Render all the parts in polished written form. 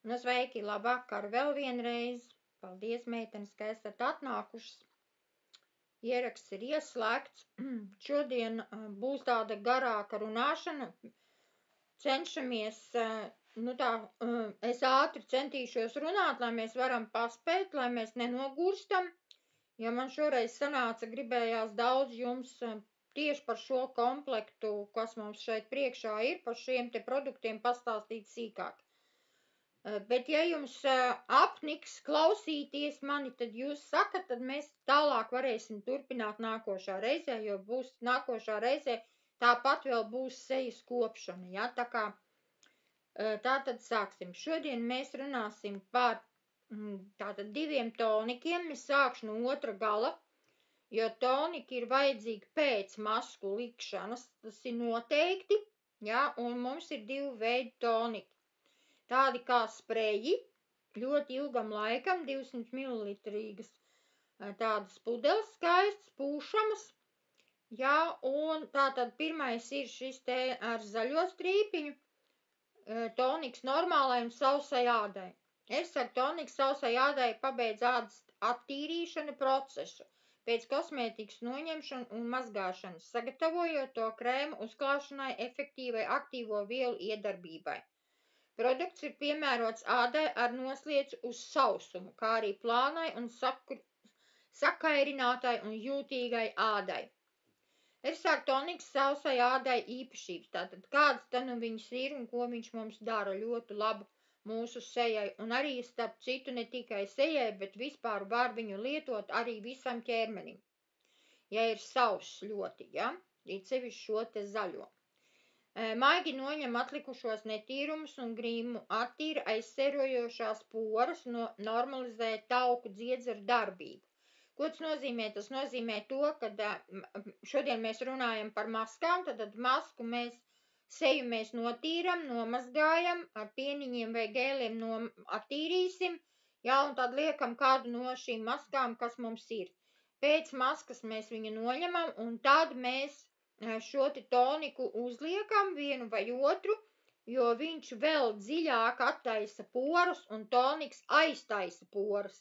Nu, sveiki, labvakar vēl vienreiz. Paldies, meitenes, ka esat atnākušas. Ieraksts ir ieslēgts. Šodien būs tāda garāka runāšana. Cenšamies, es ātri centīšos runāt, lai mēs varam paspēt, lai mēs nenogūrstam. Ja man šoreiz sanāca, gribējās daudz jums tieši par šo komplektu, kas mums šeit priekšā ir, par šiem te produktiem pastāstīt sīkāk. Bet, ja jums apniks klausīties mani, tad jūs sakat, tad mēs tālāk varēsim turpināt nākošā reizē, jo būs nākošā reizē tāpat vēl būs sejas kopšana, ja, tā kā tātad sāksim. Šodien mēs runāsim par tātad 2 tonikiem, es sākšu no otra gala, jo toniki ir vajadzīgi pēc masku likšanas, tas ir noteikti, ja, un mums ir 2 veidi toniki. Tādi kā spreji, ļoti ilgam laikam, 200 ml tādas pudeles skaistas, pūšamas. Jā, un tātad pirmais ir šis te ar zaļo strīpiņu, toniks normālai un sausai ādai. Es ar toniku sausai ādai pabeidzu ādas attīrīšanu procesu, pēc kosmētikas noņemšanu un mazgāšanas, sagatavojot to krēmu uzklāšanai efektīvai aktīvo vielu iedarbībai. Produkts ir piemērots ādai ar nosliecu uz sausumu, kā arī plānai un sakairinātai un jūtīgai ādai. Ersāk toniks sausai ādai īpašības, tātad kādas tad nu viņas ir un ko viņš mums dara ļoti labu mūsu sejai, un arī starp citu ne tikai sejai, bet vispār var viņu lietot arī visam ķermenim, ja ir sauss ļoti, ja, īpaši šo te zaļo. Maigi noņem atlikušos netīrumus un grīmu attīra aizsērojošās poras, normalizē tauku dziedzeru darbību. Ko tas nozīmē? Tas nozīmē to, ka šodien mēs runājam par maskām, tad masku seju mēs notīram, nomazgājam, ar pieniņiem vai gēliem attīrīsim, jā, un tad liekam kādu no šīm maskām, kas mums ir. Pēc maskas mēs viņu noņemam, un tad mēs šo te toniku uzliekam vienu vai otru, jo viņš vēl dziļāk attaisa poras un toniks aiztaisa poras.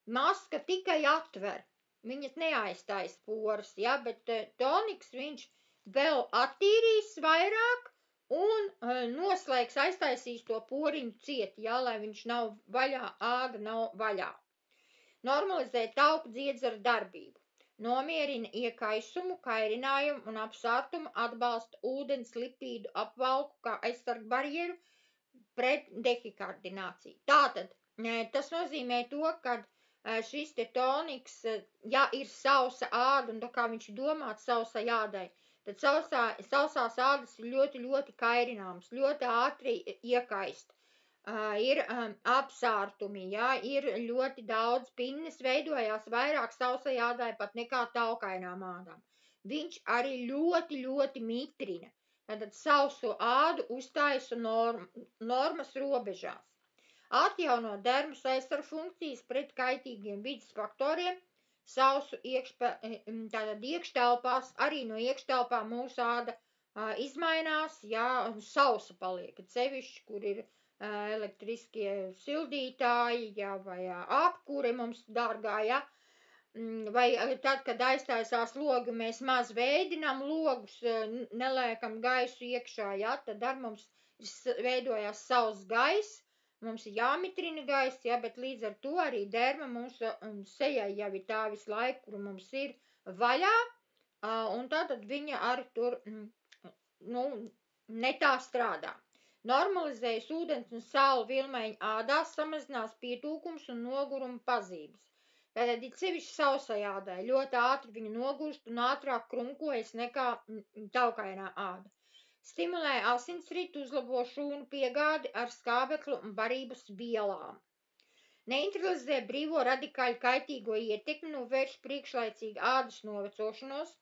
Maska tikai atver, viņas neaiztaisa poras, ja, bet toniks viņš vēl attīrīs vairāk un noslēgs, aiztaisīs to poriņu cieti, ja, lai viņš nav vaļā, āda nav vaļā. Normalizē tauku dziedzeru darbību. Nomierina iekaisumu, kairinājumu un apsārtumu, atbalsta ūdens lipīdu apvalku kā aizsargu barjeru pret dehikardināciju. Tātad, tas nozīmē to, ka šis te toniks, ja ir sausa āda un tā kā viņš domāts sausai ādai, tad sausās ādas ir ļoti, ļoti kairināmas, ļoti ātri iekaist. Ir apsārtumi, ja, ir ļoti daudz pinnes, veidojās vairāk sausai ādai pat nekā taukainām ādām. Viņš arī ļoti, ļoti mitrina, tātad sauso ādu uztaisa normas robežās. Atjauno dermas aizsargu funkcijas pret kaitīgiem vides faktoriem, sausu iekštelpās, arī no iekštelpā mūsu āda izmainās, ja, sausa paliek, sevišķi, kur ir elektriskie sildītāji, ja, vai apkure mums dārgā, ja, vai tad, kad aiztaisās logi, mēs maz veidinām logus, neliekam gaisu iekšā, ja, tad ar mums veidojās sauss gaiss, mums ir jāmitrina gaiss, ja, bet līdz ar to arī derma mūsu sejai jau ir tā visu laiku, kur mums ir vaļā, un tātad viņa arī tur, ne tā strādā. Normalizējas ūdens un sālu vilmaiņu ādās, samazinās pietūkums un noguruma pazīmes. Tātad ir sevišķi sausai ādai, ļoti ātri viņa nogurst un ātrāk krunkojas nekā taukainā āda. Stimulē asinsritu, uzlabo šūnu piegādi ar skābeklu un barības vielām. Neutralizē brīvo radikāļu kaitīgo ietekmi, novērš priekšlaicīgu ādas novecošanos.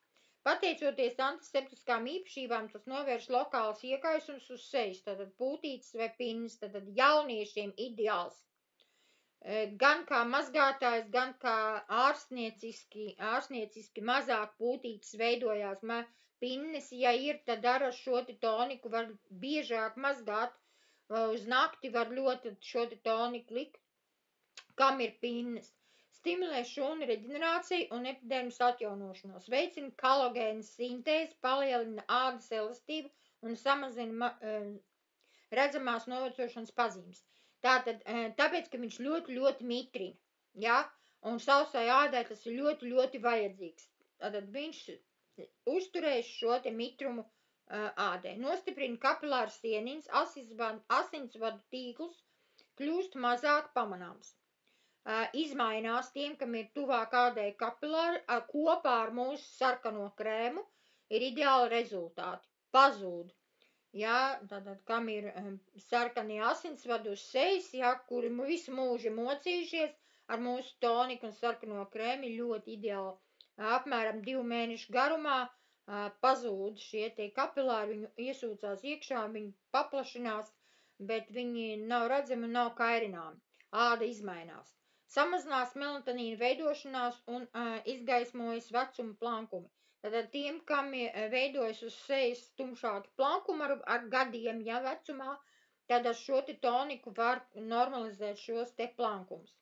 Pateicoties antiseptiskām īpašībām, tas novērš lokāls iekaisums uz sejas, tātad pūtītes vai pinnes, tātad jauniešiem ideāls. Gan kā mazgātājs, gan kā ārstnieciski mazāk pūtītes veidojās pinnes, ja ir, tad ar šo toniku var biežāk mazgāt uz nakti var ļoti šo te toniku likt, kam ir pinnes. Stimulē šūnu reģenerāciju un epidermis atjaunošanos, veicina kolagēna sintēzi, palielina ādas elastību un samazina redzamās novecošanas pazīmes. Tātad, tāpēc, ka viņš ļoti mitrina, ja? Un sausai ādai tas ir ļoti vajadzīgs. Tātad viņš uzturēs šo te mitrumu ādai. Nostiprina kapilāras sieniņas, asinsvadu tīklus, kļūst mazāk pamanāms. Izmainās tiem, kam ir tuvāk ādai kapilāri, kopā ar mūsu sarkano krēmu ir ideāli rezultāti. Pazūd. Jā, tātad, kam ir sarkanie asinsvadi uz sejas, jā, kuri visu mūžu mocījušies ar mūsu toniku un sarkano krēmi, ļoti ideāli. Apmēram 2 mēnešu garumā pazūd šie tie kapilāri, viņu iesūcās iekšā, viņi paplašinās, bet viņi nav redzami un nav kairināmi. Āda izmainās. Samazinās melatonīna veidošanās un izgaismojas vecuma plankumi. Tātad tiem, kam veidojas uz sejas tumšāki plankumi ar gadiem, ja vecumā, tad ar šo te toniku var normalizēt šos te plankumus.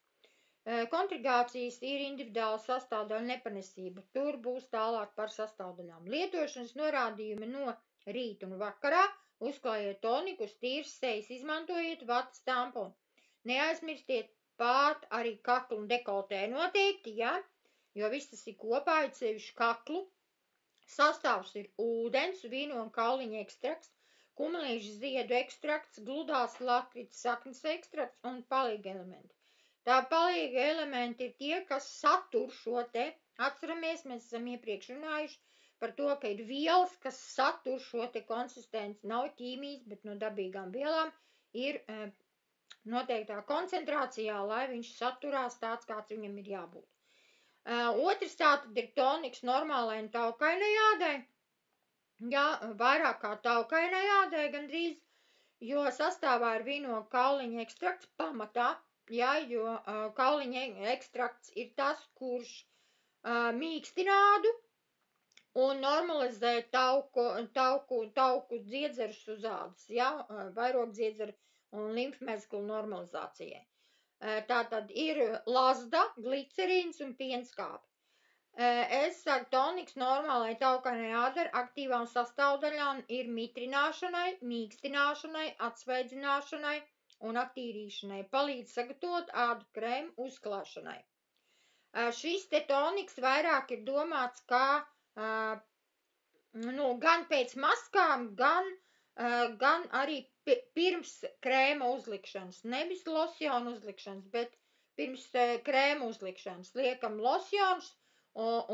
Kontrigācijas ir individuāla sastāvdaļa nepanesība. Tur būs tālāk par sastāvdaļām. Lietošanas norādījumi no rīta un vakarā. Uzklājiet toniku uz tīras sejas, izmantojiet vatas tamponu. Neaizmirstiet pāt arī kaklu un dekoltē noteikti, ja? Jo viss tas ir kopā, ir sevišķi kaklu. Sastāvs ir ūdens, vīno un kauliņa ekstrakts, kumelīšu ziedu ekstrakts, gludās lakrits saknes ekstrakts un palīga elementi. Tā palīga elementi ir tie, kas satur šo te, atceramies, mēs esam iepriekš runājuši par to, ka ir vielas, kas satur šo te konsistenci, nav ķīmijas, bet no dabīgām vielām ir noteiktā koncentrācijā, lai viņš saturās tāds, kāds viņam ir jābūt. Otrs tātad ir toniks normālai un taukainai ādai, jā, vairāk kā taukainai ādai gandrīz, jo sastāvā ir vīno kauliņa ekstrakts pamatā, jā, jo kauliņa ekstrakts ir tas, kurš mīkstina ādu un normalizē tauku dziedzerus uz ādas, jā, vairogdziedzeru un limfmezglu normalizācijai. Tātad ir lazda, glicerīns un pienskāpi. Toniks normālai taukainai ādai ar aktīvām sastāvdaļām ir mitrināšanai, mīkstināšanai, atsvaidzināšanai un attīrīšanai, palīdz sagatavot ādu krēmu uzklāšanai. Šis te toniks vairāk ir domāts kā gan pēc maskām, gan arī pirms krēma uzlikšanas, nevis losjonu uzlikšanas, bet pirms krēma uzlikšanas. Liekam losjonus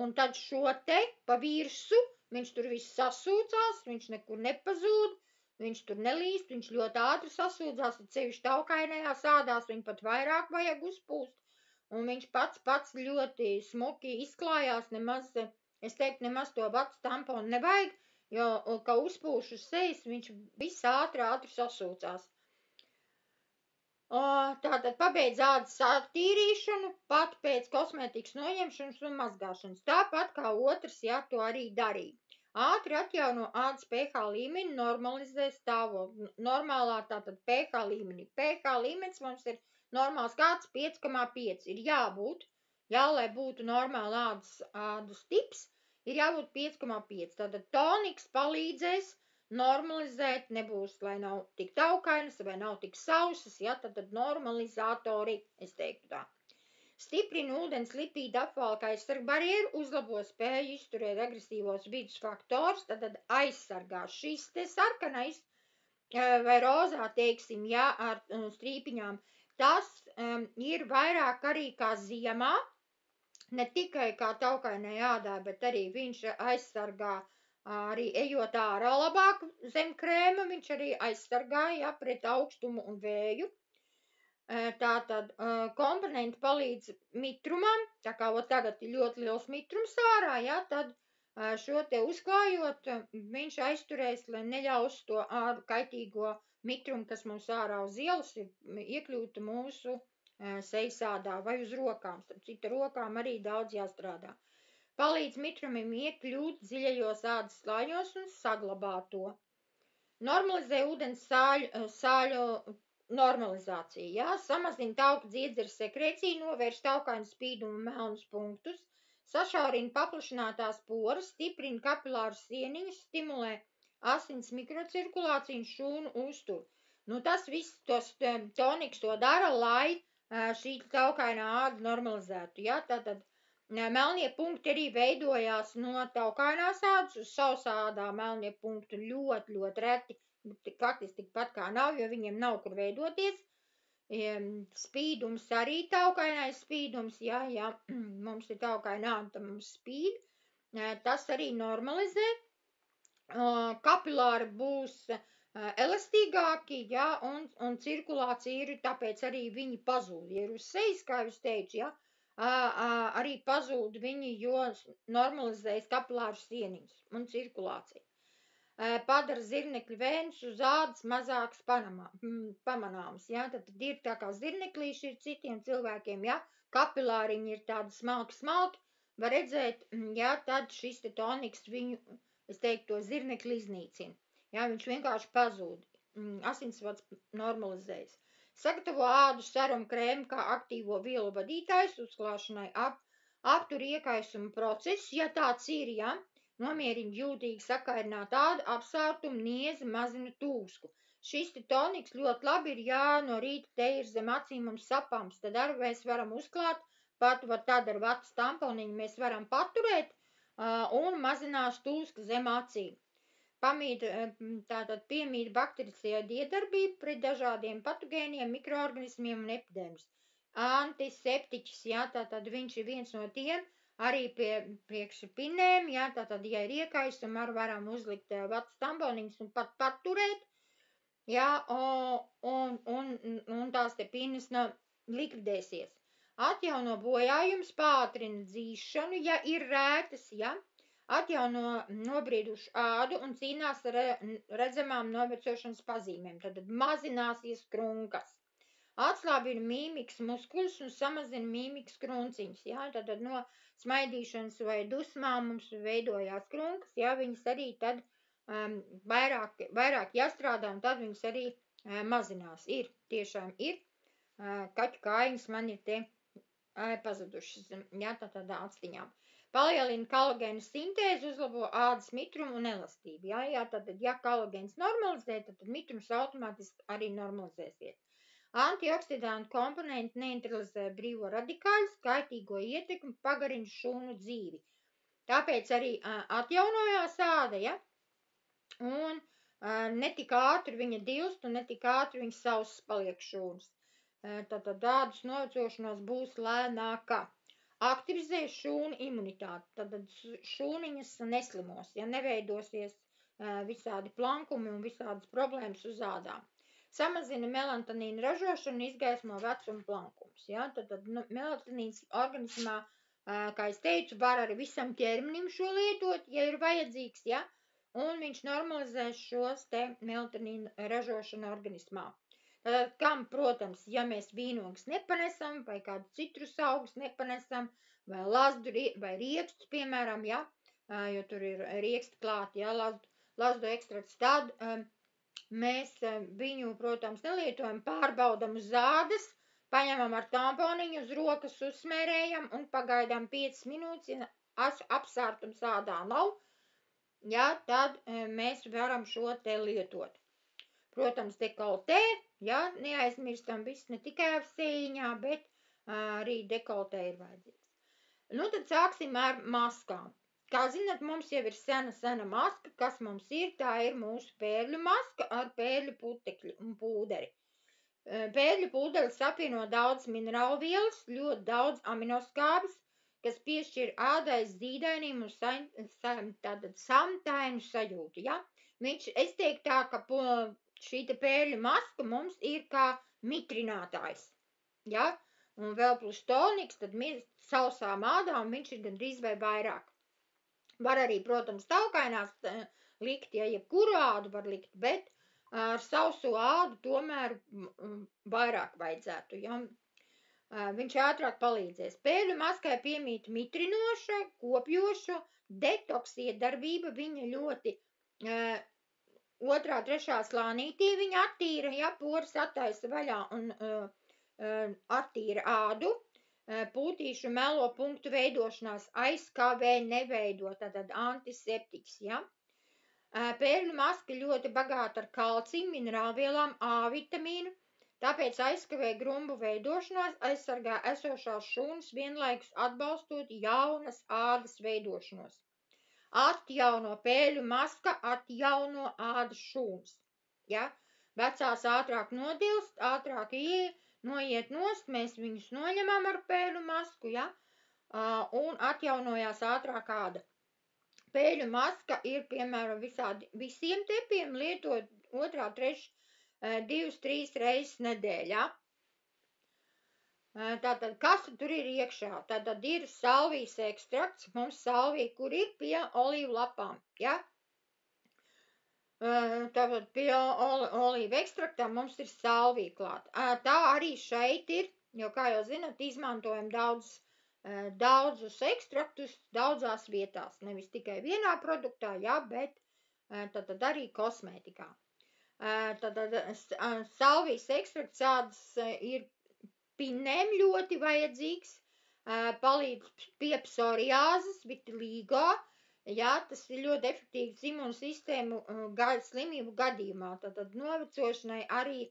un tad šo te pa virsu, viņš tur viss sasūcās, viņš nekur nepazūd, viņš tur nelīst, viņš ļoti ātri sasūdzās, sevišķi taukainajās ādās, viņu pat vairāk vajag uzpūst, un viņš pats ļoti smuki izklājās, es teiktu, nemaz to vats tamponu nevajag, jo, ka uzpūš uz sejas, viņš viss ātri sasūcās. Tātad pabeidz ādas attīrīšanu pat pēc kosmētikas noņemšanas un mazgāšanas. Tāpat kā otrs, jā, to arī darīja. Ātri atjauno ādas pH līmeni, normalizē stāvokli. Normālā tātad pH līmenī. pH līmenis mums ir normāls kāds 5,5 ir jābūt, jā, lai būtu normāla ādas tips, ir jābūt 5,5. Tātad toniks palīdzēs normalizēt, nebūs, lai nav tik taukainas vai nav tik sausas, ja, tad normalizatori, es teiktu tā. Stiprina ūdens lipīdu apvalka aizsarga barjeru, uzlabo spēju izturēt agresīvos vidus faktors, tad aizsargā šis te sarkanais vai rozā, teiksim, ja, ar strīpiņām. Tas ir vairāk arī kā ziemā, ne tikai kā taukainai ādai, bet arī viņš aizsargā arī ejot ārā labāk zem krēma, viņš arī aizsargāja pret augstumu un vēju. Tātad komponenti palīdz mitrumam, tā kā tagad ir ļoti liels mitrums ārā, ja, tad šo te uzklājot, viņš aizturēs, lai neļaus to kaitīgo mitrumu, kas mums ārā uz ielas ir, iekļūtu mūsu sejas ādā vai uz rokām. Starp citu, rokām arī daudz jāstrādā. Palīdz mitrumam iekļūt dziļajos ādas slāņos un saglabāt to. normalizē ūdens sāļu normalizāciju, ja? Samazina tauku dziedzeres sekreciju, novērš taukainu spīdumu un melnus punktus, sašaurina paplašinātās poras, stiprina kapilārus sieniņus, stimulē asins mikrocirkulāciju un šūnu uzturu. Nu, tas viss tos toniks to dara, lai šī taukainā āda normalizētu, ja? Tātad melnie punkti arī veidojās no taukainās ādas, uz sausā ādā melnie punkti ļoti, ļoti reti, faktiski tikpat kā nav, jo viņiem nav kur veidoties. Spīdums arī taukainais spīdums, ja mums ir taukaina āda, tad mums spīd. Tas arī normalizē. Kapilāri būs elastīgāki, ja, un cirkulācija ir, tāpēc arī viņi pazūd. Ja ir uz sejas, kā jūs teicu, ja, arī pazūd viņi, jo normalizējas kapilāru sieniņus un cirkulācija. Padara zirnekļu vēnus uz ādas mazāks pamanāms, ja, tad ir tā kā zirneklīši ir citiem cilvēkiem, ja, kapilāriņi ir tādi smalki, var redzēt, ja, tad šis te toniks viņu, es teiktu, to zirnekli iznīcina, ja, viņš vienkārši pazūd, asinsvads normalizējas. Sagatavo ādu serumu krēmu kā aktīvo vielu vadītājs uzklāšanai aptur iekaisumu procesu, ja tāds ir, ja, nomierina jūtīgi sakarināt ādu, apsārtumu, niezi, mazina tūsku. Šis te toniks ļoti labi ir, ja no rīta te ir zem acīm mums sapams, tad arī mēs varam uzklāt, pat var tad ar vatas tamponiņu mēs varam paturēt un mazinās tūska zem acīm. Tātad piemīt baktericēdu iedarbību pret dažādiem patogēniem, mikroorganismiem un epidēmas. Antiseptiķis, ja, tātad viņš ir viens no tiem, arī priekš pinēm, ja, tātad, ja ir iekaisumi, arī varam uzlikt vatas tamponiņus un pat paturēt, ja, un tās te pines likvidēsies. Atjauno bojājums, pātrina dzīšanu, ja ir rētas, ja, atjauno nobriedušu ādu un cīnās ar redzamām novecošanas pazīmēm, tad mazināsies krunkas. Atslābina mīmikas muskuļus un samazina mīmikas krunciņus, ja, tad no smaidīšanas vai dusmām mums veidojās krunkas, ja, viņas arī tad vairāk jāstrādā un tad viņas arī mazinās. Tiešām ir, kaķu kājiņas man ir te pazudušas, ja, tādā atstiņām. Palielina kolagēna sintēzi, uzlabo ādas mitrumu un elastību, ja, tad, ja kolagēns normalizē, tad mitrums automātiski arī normalizēsies. Antioksidantu komponenti neutralizē brīvo radikāļu, kaitīgo ietekmi, pagarina šūnu dzīvi. Tāpēc arī atjaunojās āda, ja? Un netik ātri viņa dilst un netik ātri viņa sausas paliek šūnas. Tātad ādas novecošanās būs lēnāka. Aktivizē šūnu imunitāti, tad šūniņas neslimos, ja neveidosies visādi plankumi un visādas problēmas uz ādām. Samazina melatonīnu ražošanu, izgaismo vecuma plankums. Ja? Tad melatonīns organismā, kā es teicu, var arī visam ķermenim šo lietot, ja ir vajadzīgs, ja? Un viņš normalizēs šos te melatonīnu ražošanu organismā. Tad, kam, protams, ja mēs vīnogas nepanesam, vai kādu citrus augus nepanesam, vai lazdu vai riekstus, piemēram, ja? Jo tur ir rieksti klāt, ja? Lazdu ekstrakts, tad mēs viņu, protams, nelietojam, pārbaudam uz ādas, paņemam ar tamponiņu uz rokas, uzsmērējam un pagaidām 5 minūtes, ja apsārtums ādā nav, ja, tad mēs varam šo te lietot. Protams, dekoltē, ja, neaizmirstam viss ne tikai ap sējiņā, bet arī dekoltē ir vajadzīgs. Nu, tad sāksim ar maskām. Kā zināt, mums jau ir sena maska, kas mums ir, tā ir mūsu pērļu maska ar pērļu putekļu un pūderi. Pērļu pūderis apvieno daudz minerālvielas, ļoti daudz aminoskābes, kas piešķir ādai zīdainību un samtainu sajūtu, ja? Es teiktu tā, ka šī te pērļu maska mums ir kā mitrinātājs, ja? Un vēl plus toniks, tad sausām ādām viņš ir gandrīz vai vairāk. Var arī, protams, taukainās likt, ja jebkuru ādu var likt, bet ar sauso ādu tomēr vairāk vajadzētu, ja? Viņš ātrāk palīdzēs. Pērļu maskai piemīt mitrinoša, kopjoša, detoks iedarbība, viņa ļoti otrā, trešā slānītī viņa attīra, ja poras attaisa vaļā un attīra ādu. Pūtīšu melo punktu veidošanās aizkavē neveido, tātad antiseptiks, ja. Pērļu maska ļoti bagāta ar kalciju, minerālvielām, A vitamīnu, tāpēc aizkavē grumbu veidošanās, aizsargā esošās šūnas, vienlaikus atbalstot jaunas ādas veidošanos. Atjauno pērļu maska, atjauno ādas šūnas. Ja? Vecās ātrāk nodilst, ātrāk noiet nost, mēs viņus noņemam ar pērļu masku, ja? Un atjaunojās ātrāk āda. Pērļu maska ir, piemēram, visiem tepiem lietot 2, 3, 2, 3 reizes nedēļā. Tātad, kas tur ir iekšā? Tātad ir salvijas ekstrakts, mums salvija, kur ir pie olīvu lapām, ja? Tātad pie olīvu ekstraktā mums ir salvija klāt. Tā arī šeit ir, jo, kā jau zinat, izmantojam daudzus ekstraktus daudzās vietās, nevis tikai vienā produktā, ja, bet tātad arī kosmētikā. Tātad salvijas ekstrakts ādas ir pinnēm ļoti vajadzīgs, palīdz pie psoriāzes, vitiligo, jā, tas ir ļoti efektīvs imunsistēmu slimību gadījumā, tātad novecošanai arī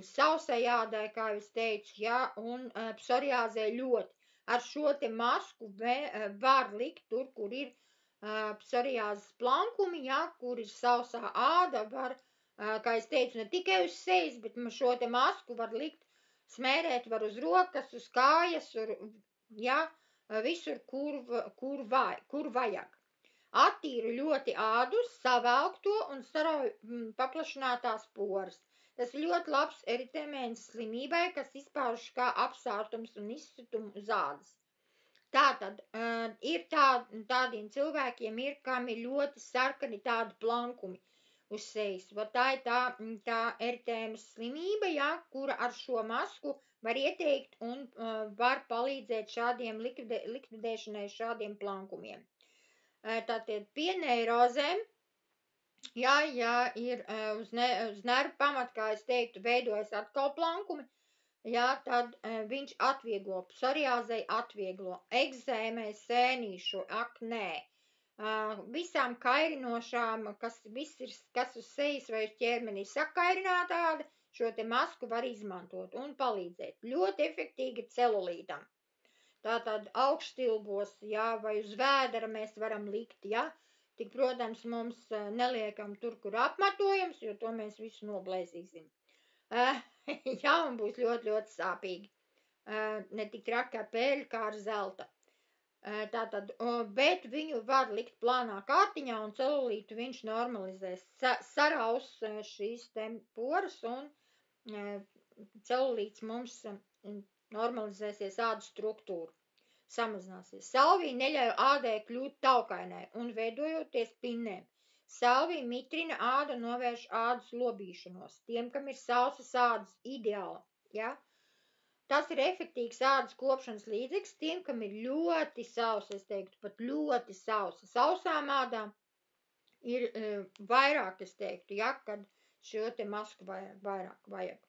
sausai ādai, kā es teicu, jā, un psoriāzē ļoti. Ar šo te masku var likt tur, kur ir psoriāzes plankumi, jā, kur ir sausā āda, var, kā es teicu, ne tikai uz sejas, bet šo te masku var likt, smērēt var uz rokas, uz kājas, jā, visur, kur vajag. Attīra ļoti ādu, savelk to un sarauj paplašinātās poras. Tas ir ļoti labs eritemēns slimībai, kas izpaužas kā apsārtums un izsitumu uz ādas. Tātad ir tādiem cilvēkiem, kam ir ļoti sarkani tādi plankumi uz sejas. Tā ir tā eritēmas slimība, ja, kura ar šo masku var ieteikt un var palīdzēt šādiem likvidēšanai šādiem plankumiem. Tātad pie neirozēm, ja ir uz nervu pamata, kā es teiktu, veidojas atkal plankumi, ja, tad viņš atvieglo, psoriāzei atvieglo, egzēmē, sēnīšu, aknē, visām kairinošām, kas uz sejas vai uz ķermenī sakairināta āda, šo te masku var izmantot un palīdzēt. Ļoti efektīgi celulītam. Tātad augšstilbos, ja, vai uz vēdera mēs varam likt, ja. Tik, protams, mums neliekam tur, kur apmetojams, jo to mēs visu noblēzīsim. Jā, un būs ļoti, ļoti sāpīgi. Ne tik traki kā pērļi, kā ar zelta. Tātad, bet viņu var likt plānā kārtiņā un celulītu viņš normalizēs. Saraus šīs te poras un celulīts mums normalizēsies ādas struktūru. Samazināsies. Salvija neļauj ādai kļūt taukainai un veidojoties pinnēm. Salvija mitrina ādu un novērš ādas lobīšanos. Tiem, kam ir sausas ādas, ideāli. Ja? Tas ir efektīvs ādas kopšanas līdzeklis tiem, kam ir ļoti sausa, es teiktu, pat ļoti sausa. Sausām ādām ir vairāk, es teiktu, ja, kad šo te masku vairāk vajag.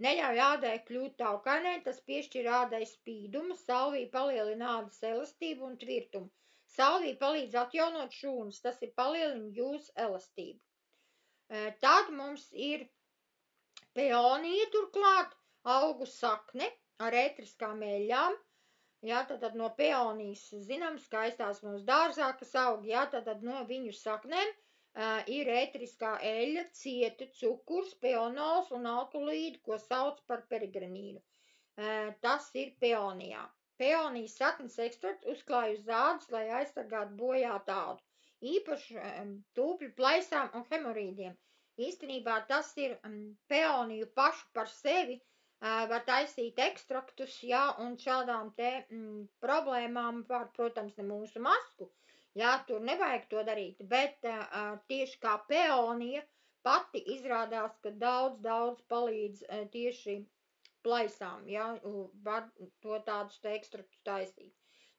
Neļauj ādai kļūt taukainai, tas piešķir ādai spīdumu, salvija palielina ādas elastību un tvirtumu. Salvija palīdz atjaunot šūnas, tas ir palielina jūsu elastību. Tad mums ir peonija turklāt, augu sakne ar ētriskām eļļām. Jā, tad no peonijas, zinām, skaistās mums dārzā, kas aug, jā, tad no viņu saknēm ir ētriskā eļļa, cieta, cukurs, peonols un alkolīdi, ko sauc par peregrinīnu. Tas ir peonijā. Peonijas saknes ekstrakts uzklāj uz ādas, lai aizsargātu bojāt ādu. Īpaši tūpļu plaisām un hemorīdiem. Īstenībā tas ir peoniju pašu par sevi, var taisīt ekstraktus, jā, un šādām te problēmām var, protams, ne mūsu masku, jā, tur nevajag to darīt, bet tieši kā peonija pati izrādās, ka daudz palīdz tieši plaisām, jā, var to tādus te ekstraktus taisīt.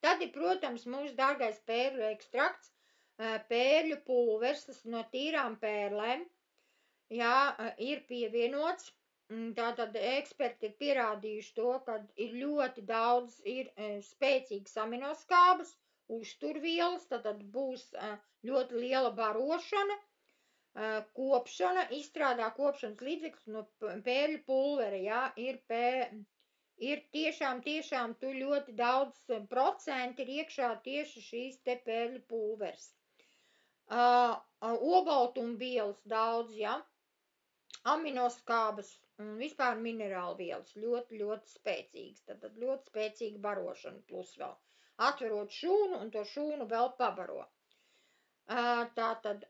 Tad ir, protams, mūsu dārgais pērļu ekstrakts, pērļu pulvers, tas no tīrām pērlēm, ir pievienots. Tātad eksperti ir pierādījuši to, ka ir ļoti daudz spēcīgas aminoskābes, uzturvielas, tad būs ļoti liela barošana, kopšana, izstrādā kopšanas līdzekļus no pērļu pulvera, ir tiešām tur ļoti daudz procenti ir iekšā tieši šīs te pērļu pulvers. Obaltumvielas daudz, aminoskābes un vispār minerālvielas ļoti, ļoti spēcīgas, tad ļoti spēcīga barošana plus vēl. Atverot šūnu un to šūnu vēl pabaro. Tātad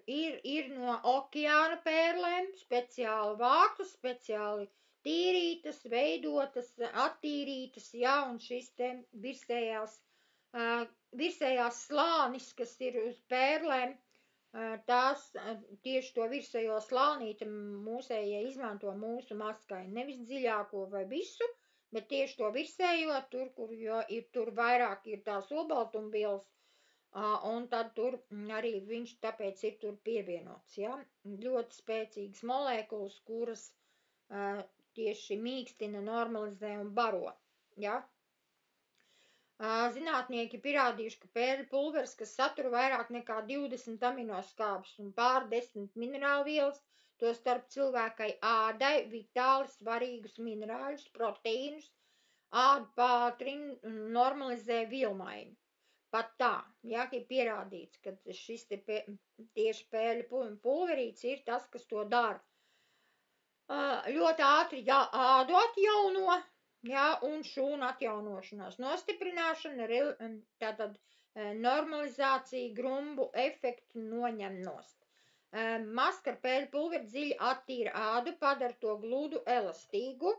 ir no okeāna pērlēm speciāli vāktas, speciāli tīrītas, veidotas, attīrītas, un šis te virsējās slānis, kas ir uz pērlēm, tās tieši to virsējo slānīti mūsējie izmanto mūsu maskai, nevis dziļāko vai visu, bet tieši to virsējo, tur vairāk ir tās obaltumvielas, un tad tur arī viņš tāpēc ir tur pievienots, ļoti spēcīgas molekulas, kuras tieši mīkstina, normalizē un baro, Zinātnieki pierādījuši, ka pērļu pulveris, kas satura vairāk nekā 20 aminoskābes un pār 10 minerālvielas, to starp cilvēkai ādai vitāli svarīgus minerāļus, proteīnus, ādu pātrina un normalizē vielmaiņu. Pat tā, ir pierādīts, ka šis tieši pērļu pulverīts ir tas, kas to dara. Ļoti ātri ādu atjauno, un šūna atjaunošanās nostiprināšana, tātad normalizācija, grumbu efektu noņem nost. Maska ar pērļu pulveri dziļi attīra ādu, padara to gludu, elastīgu,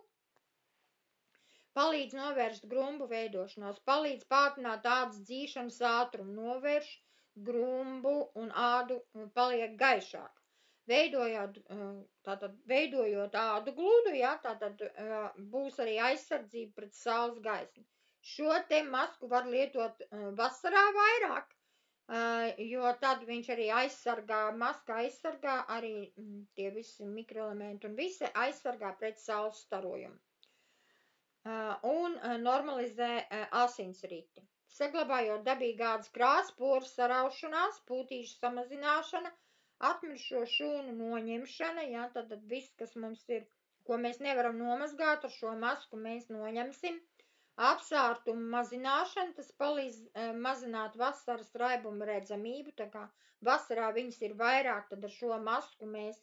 palīdz novērst grumbu veidošanos, palīdz pātrināt ādas dzīšanas ātrumu, novērš grumbu un ādu paliek gaišāk. Veidojot ādu gludu, tātad būs arī aizsardzība pret saules gaismu. Šo te masku var lietot vasarā vairāk, jo tad viņš arī maska aizsargā arī tie visi mikroelementi un visi aizsargā pret saules starojumu. Un normalizē asinsriti. Saglabājot dabīgi ādas krāsu, poru saraušanās, pūtīšu samazināšana, atmiršo šūnu noņemšana, tad viss, kas mums ir, ko mēs nevaram nomazgāt, ar šo masku mēs noņemsim. Apsārtumu mazināšana, tas palīdz mazināt vasaras raibumu redzamību, tā kā vasarā viņas ir vairāk, tad ar šo masku mēs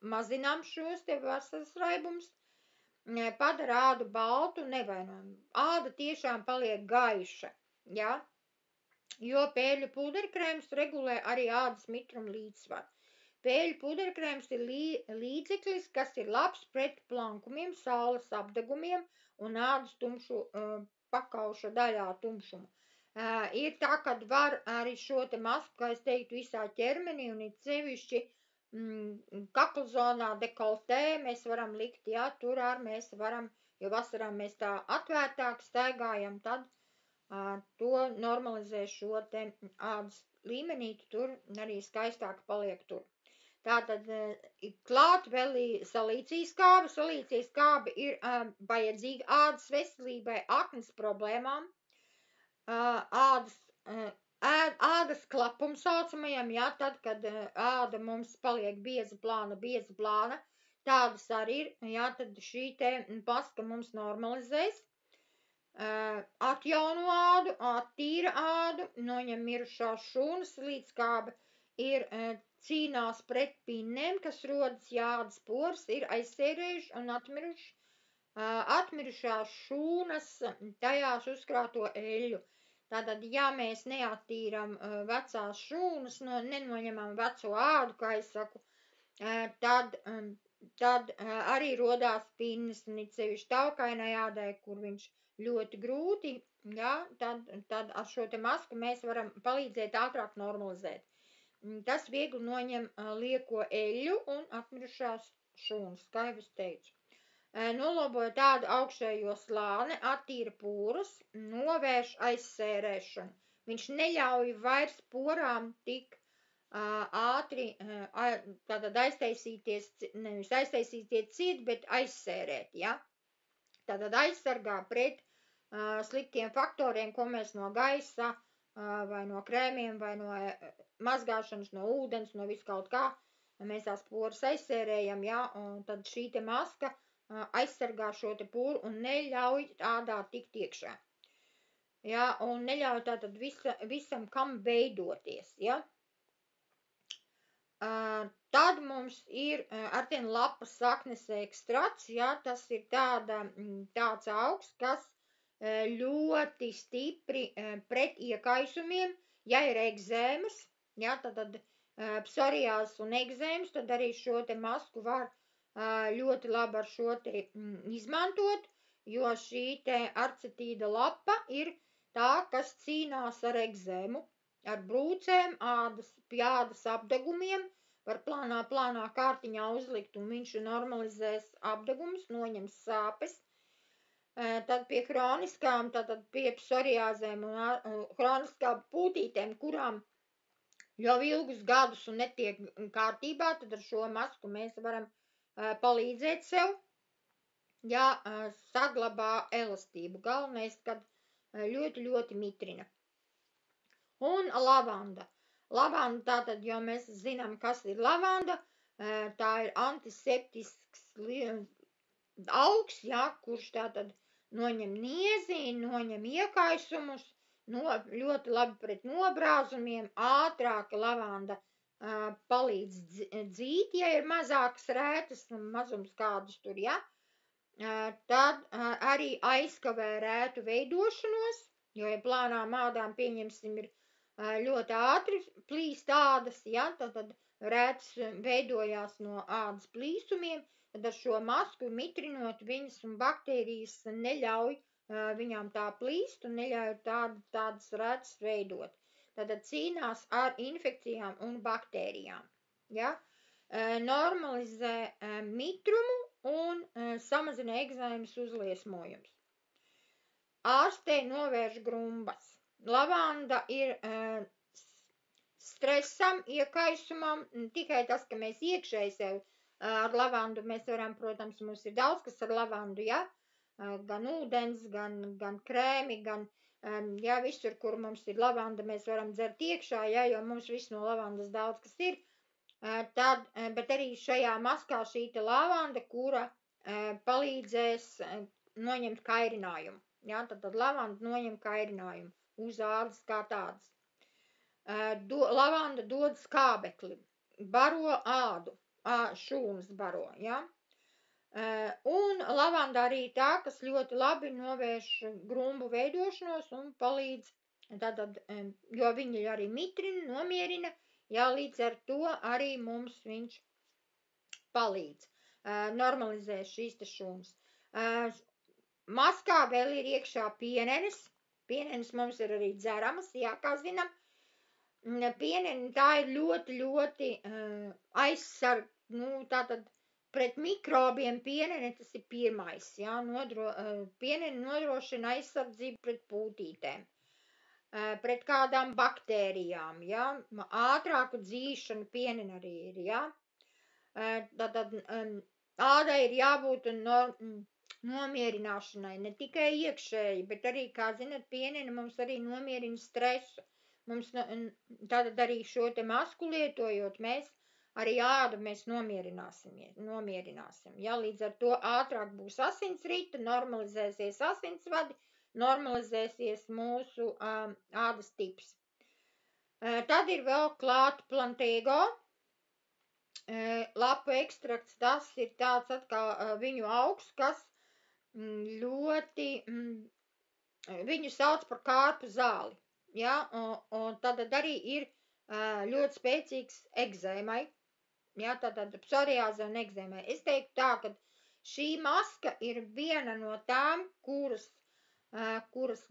mazinām šos te vasaras raibumus. Padara ādu baltu un nevainojumu. Āda tiešām paliek gaiša, jo pērļu puderkrēms regulē arī ādas mitruma līdzsvaru. Pērļu puderkrēms ir līdzeklis, kas ir labs pret plankumiem, saules apdegumiem un ādas tumšu pakauša daļā tumšumu. Ir tā, kad var arī šo te masku, kā es teiktu, visā ķermenī un ir sevišķi kaklzonā, dekoltē mēs varam likt, tur arī mēs varam, jo vasarā mēs tā atvērtāk staigājam, tad to normalizē šo te ādas līmenīti, tur arī skaistāk paliek tur. Tātad klāt vēl salīcijas skābe ir vajadzīga ādas veselībai, aknas problēmām, ādas klapum saucamajam, tad, kad āda mums paliek bieza plāna, tādas arī ir, tad šī te maska mums normalizēs, atjauno ādu, attīra ādu, noņem mirušās šūnas, līdzskābe ir cīnās pret pinnēm, kas rodas, ādas poras ir aizsērējuši un atmirušās šūnas, tajās uzkrāto eļļu. Tātad, ja mēs neattīram vecās šūnas, nenoņemam veco ādu, kā es saku, tad arī rodās pinnes, un it sevišķi taukainai ādai, kur viņš ļoti grūti, tad ar šo te masku mēs varam palīdzēt ātrāk normalizēt. Tas viegli noņem lieko eļļu un atmirušās šūnas, kā jau es teicu. Nolobojot tādu augšējo slāni, attīra pūras, novērš aizsērēšanu. Viņš neļauj vairs porām tik ātri tātad aiztaisīties, nevis aiztaisīties ciet, bet aizsērēt, ja? Tātad aizsargā pret sliktiem faktoriem, ko mēs no gaisa, vai no krēmiem, vai no mazgāšanas, no ūdens, no viskaut kā, mēs tās poras aizsērējam, ja, un tad šī te maska aizsargā šo te poru un neļauj ādā tikt iekšā. Ja, un neļauj tātad visam kam veidoties, ja. Tad mums ir artienlapas saknes ekstrakts, ja, tas ir tāds augs, kas ļoti stipri pret iekaisumiem, ja ir egzēmas, ja, tad psoriāzes un egzēmas, tad arī šo te masku var ļoti labi ar šo te izmantot, jo šī te arcetīda lapa ir tā, kas cīnās ar egzēmu, ar brūcēm, pie ādas apdegumiem, var plānā kārtiņā uzlikt, un viņš normalizēs apdegumus, noņems sāpes. Tad pie hroniskām, tātad pie psoriāzēm un hroniskām pūtītēm, kurām jau ilgus gadus un netiek kārtībā, tad ar šo masku mēs varam palīdzēt sev, ja saglabā elastību. Galvenais, kad ļoti, ļoti mitrina. Un lavanda. Lavanda tātad, jo mēs zinām, kas ir lavanda, tā ir antiseptisks augs, ja, kurš tātad noņem niezi, noņem iekaisumus, ļoti labi pret nobrāzumiem, ātrāk lavanda palīdz dzīt, ja ir mazākas rētas, mazums kādus tur, ja, tad arī aizkavē rētu veidošanos, jo, ja plānām ādām, pieņemsim, ir ļoti ātri plīst ādas, ja, tad rētas veidojās no ādas plīsumiem, tad ar šo masku mitrinot viņas un baktērijas neļauj viņām tā plīst un neļauj tādas rētas veidot. Tad cīnās ar infekcijām un baktērijām, ja, normalizē mitrumu un samazina egzēmas uzliesmojums. Ārstē novērš grumbas. Lavanda ir stresam, iekaisumam, tikai tas, ka mēs iekšēji sev ar lavandu, mēs varam, protams, mums ir daudz, kas ar lavandu, ja, gan ūdens, gan krēmi, gan, ja, visur, kur mums ir lavanda, mēs varam dzert iekšā, ja, jo mums viss no lavandas daudz, kas ir, tad, bet arī šajā maskā šī te lavanda, kura palīdzēs noņemt kairinājumu, ja, tad lavanda noņem kairinājumu uz ādas kā tādas. Lavanda dod skābekli, baro ādu, šūnas baro, ja. Un lavanda arī tā, kas ļoti labi novērš grumbu veidošanos un palīdz, tātad, jo viņi arī mitrina, nomierina, ja, līdz ar to arī mums viņš palīdz, normalizē šīs te šūnas. Maskā vēl ir iekšā pienenes. Pienenes mums ir arī dzeramas, jā, kā zinām. Pieneni tā ir ļoti, ļoti tātad pret mikrobiem pieneni tas ir pirmais, jā, pieneni nodrošina aizsardzību pret pūtītēm, pret kādām baktērijām, jā, ātrāku dzīšanu pieneni arī ir, jā. Tātad ādai ir jābūt nomierināšanai, ne tikai iekšēji, bet arī, kā zinat, pieneni mums arī nomierina stresu. Mums tātad arī šo te masku lietojot, mēs arī ādu mēs nomierināsim, ja, līdz ar to ātrāk būs asinsrite, normalizēsies asinsvadi, normalizēsies mūsu ādas tips. Tad ir vēl klāt plantēgo, lapu ekstrakts, tas ir tāds atkal viņu augs, kas ļoti, viņu sauc par kārpu zāli, ja, un tad arī ir ļoti spēcīgs egzēmai, ja, tātad psoriāze un egzēmai. Es teiktu tā, ka šī maska ir viena no tām, kuras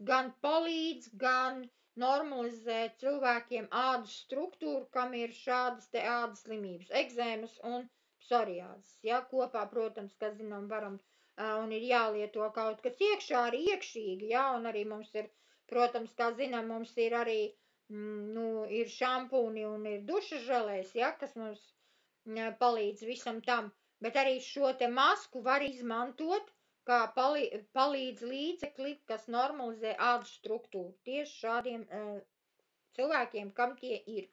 gan palīdz, gan normalizē cilvēkiem ādas struktūru, kam ir šādas te ādas slimības, egzēmas un psoriāzes, ja, kopā, protams, kā zinām, varam un ir jālieto kaut kas iekšā arī iekšīgi, ja, un arī mums ir, protams, kā zinām, mums ir arī ir šampūni un ir dušas želēs, ja, kas mums palīdz visam tam, bet arī šo te masku var izmantot kā palīdz līdzekli, kas normalizē ādas struktūru tieši šādiem cilvēkiem, kam tie ir.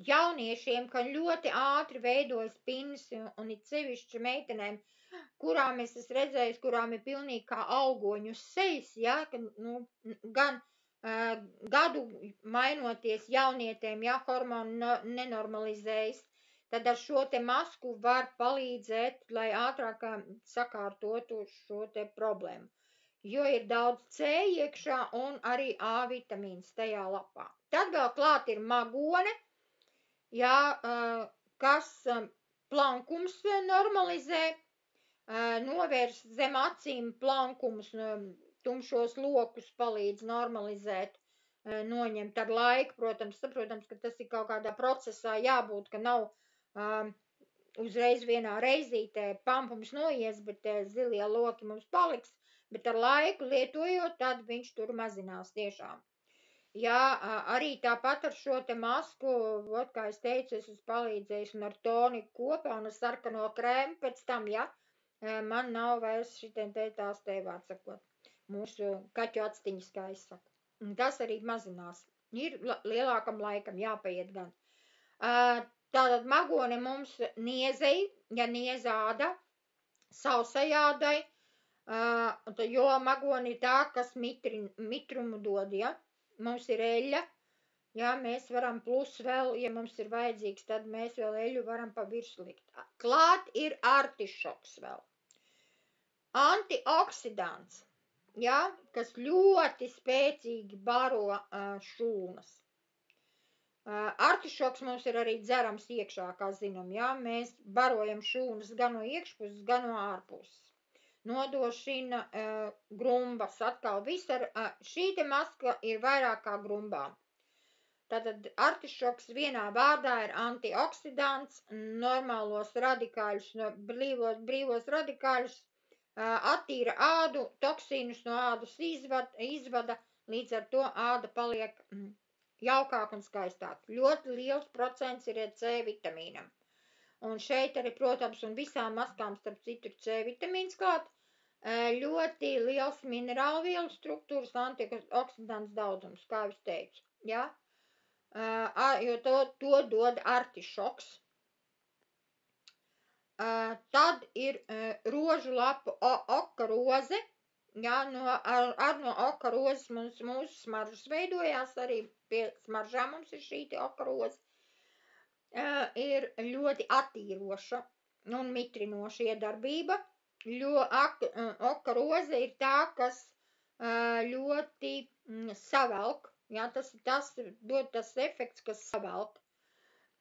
Jauniešiem, kam ļoti ātri veidojas pinas un it sevišķi meitenēm, kurām es esmu redzējis, kurām ir pilnīgi kā augoņu sejas, ja, ka, gan gadu mainoties jaunietēm, ja hormoni nenormalizējas, tad ar šo te masku var palīdzēt, lai ātrāk sakārtotu šo te problēmu. Jo ir daudz C iekšā un arī A vitamīns tajā lapā. Tad vēl klāt ir magone, ja, kas plankums normalizē, novērš zem acīm plankumus, tumšos lokus palīdz normalizēt, noņemt ar laiku, protams, ka tas ir kaut kādā procesā jābūt, ka nav uzreiz vienā reizītē pampums noies, bet zilie loki mums paliks, bet ar laiku lietojot, tad viņš tur mazinās tiešām. Jā, arī tāpat ar šo te masku, kā es teicu, es esmu palīdzējis un ar toniku kopā un ar sarkano krēmu pēc tam, ja, man nav vairs šitien te tās te vārds sakot, mūsu kaķu atstiņas, kā es saku. Un tas arī mazinās. Ir lielākam laikam jāpaiet gan. Tātad magone mums niezei, ja niezāda, sausajādai, jo magone ir tā, kas mitrumu dod, ja. Mums ir eļļa, ja, mēs varam plus vēl, ja mums ir vajadzīgs, tad mēs vēl eļļu varam pa virsmu likt. Klāt ir artišoks vēl. Antioksidants, ja, kas ļoti spēcīgi baro šūnas. Artišoks mums ir arī dzerams iekšā, kā zinām, ja, mēs barojam šūnas gan no iekšpuses, gan no ārpuses. Nodošina grumbas atkal. Šī te maska ir vairāk kā grumbām. Tātad artišoks vienā vārdā ir antioksidants, normālos radikāļus, brīvos radikāļus, attīra ādu, toksīnus no ādas izvada, līdz ar to āda paliek jaukāk un skaistāk. Ļoti liels procents ir C vitamīnam. Un šeit arī, protams, un visām maskām starp citu ir C vitamīns klāt, ļoti liels minerālvielu struktūras antioksidants daudzums, kā es teicu, ja? Jo to dod artišoks. Tad ir rožu lapu oka roze, ja, no oka rozes mūsu smaržas veidojās, arī pie smaržām mums ir šī te oka roze. Ir ļoti attīroša un mitrinoša iedarbība, jo oka roze ir tā, kas ļoti savelk, ja, tas dod tas efekts, kas savelk.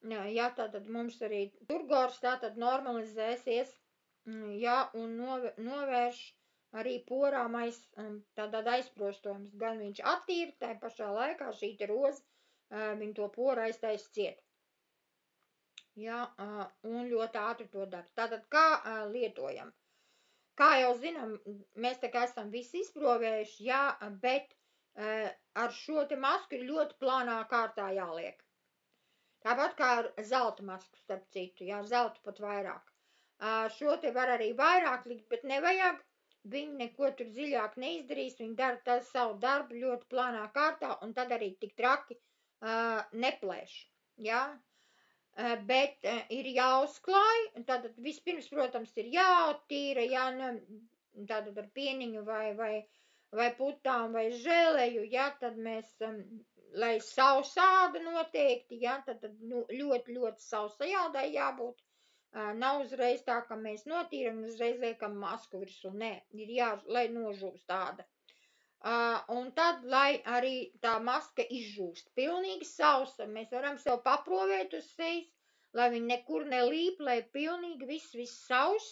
Ja, tātad mums arī turgors tātad normalizēsies, ja, un novērš arī porām tātad aizprostojums, gan viņš attīra, tai pašā laikā šī te roze, viņa to poru aiztais ciet. Ja, un ļoti ātri to dara. Tātad kā lietojam? Kā jau zinām, mēs tā kā esam visi izprovējuši, jā, bet ar šo te masku ir ļoti plānā kārtā jāliek. Tāpat kā ar zelta masku, starp citu, jā, zeltu pat vairāk. Šo te var arī vairāk likt, bet nevajag, viņi neko tur dziļāk neizdarīs, viņi dara savu darbu ļoti plānā kārtā, un tad arī tik traki neplēš, jā. Bet ir jāuzklāj, tātad vispirms, protams, ir jāattīra, tātad ar pieniņu vai putām vai žēleju, ja, tad mēs, lai sausāda noteikti, ja, tad ļoti, ļoti sausajādai jābūt, nav uzreiz tā, ka mēs notīram un uzreiz liekam masku virsū, nē, ir lai nožūst tāda. Un tad, lai arī tā maska izžūst pilnīgi sausa, mēs varam sev paprovēt uz sejas, lai viņi nekur nelīp, lai pilnīgi viss saus,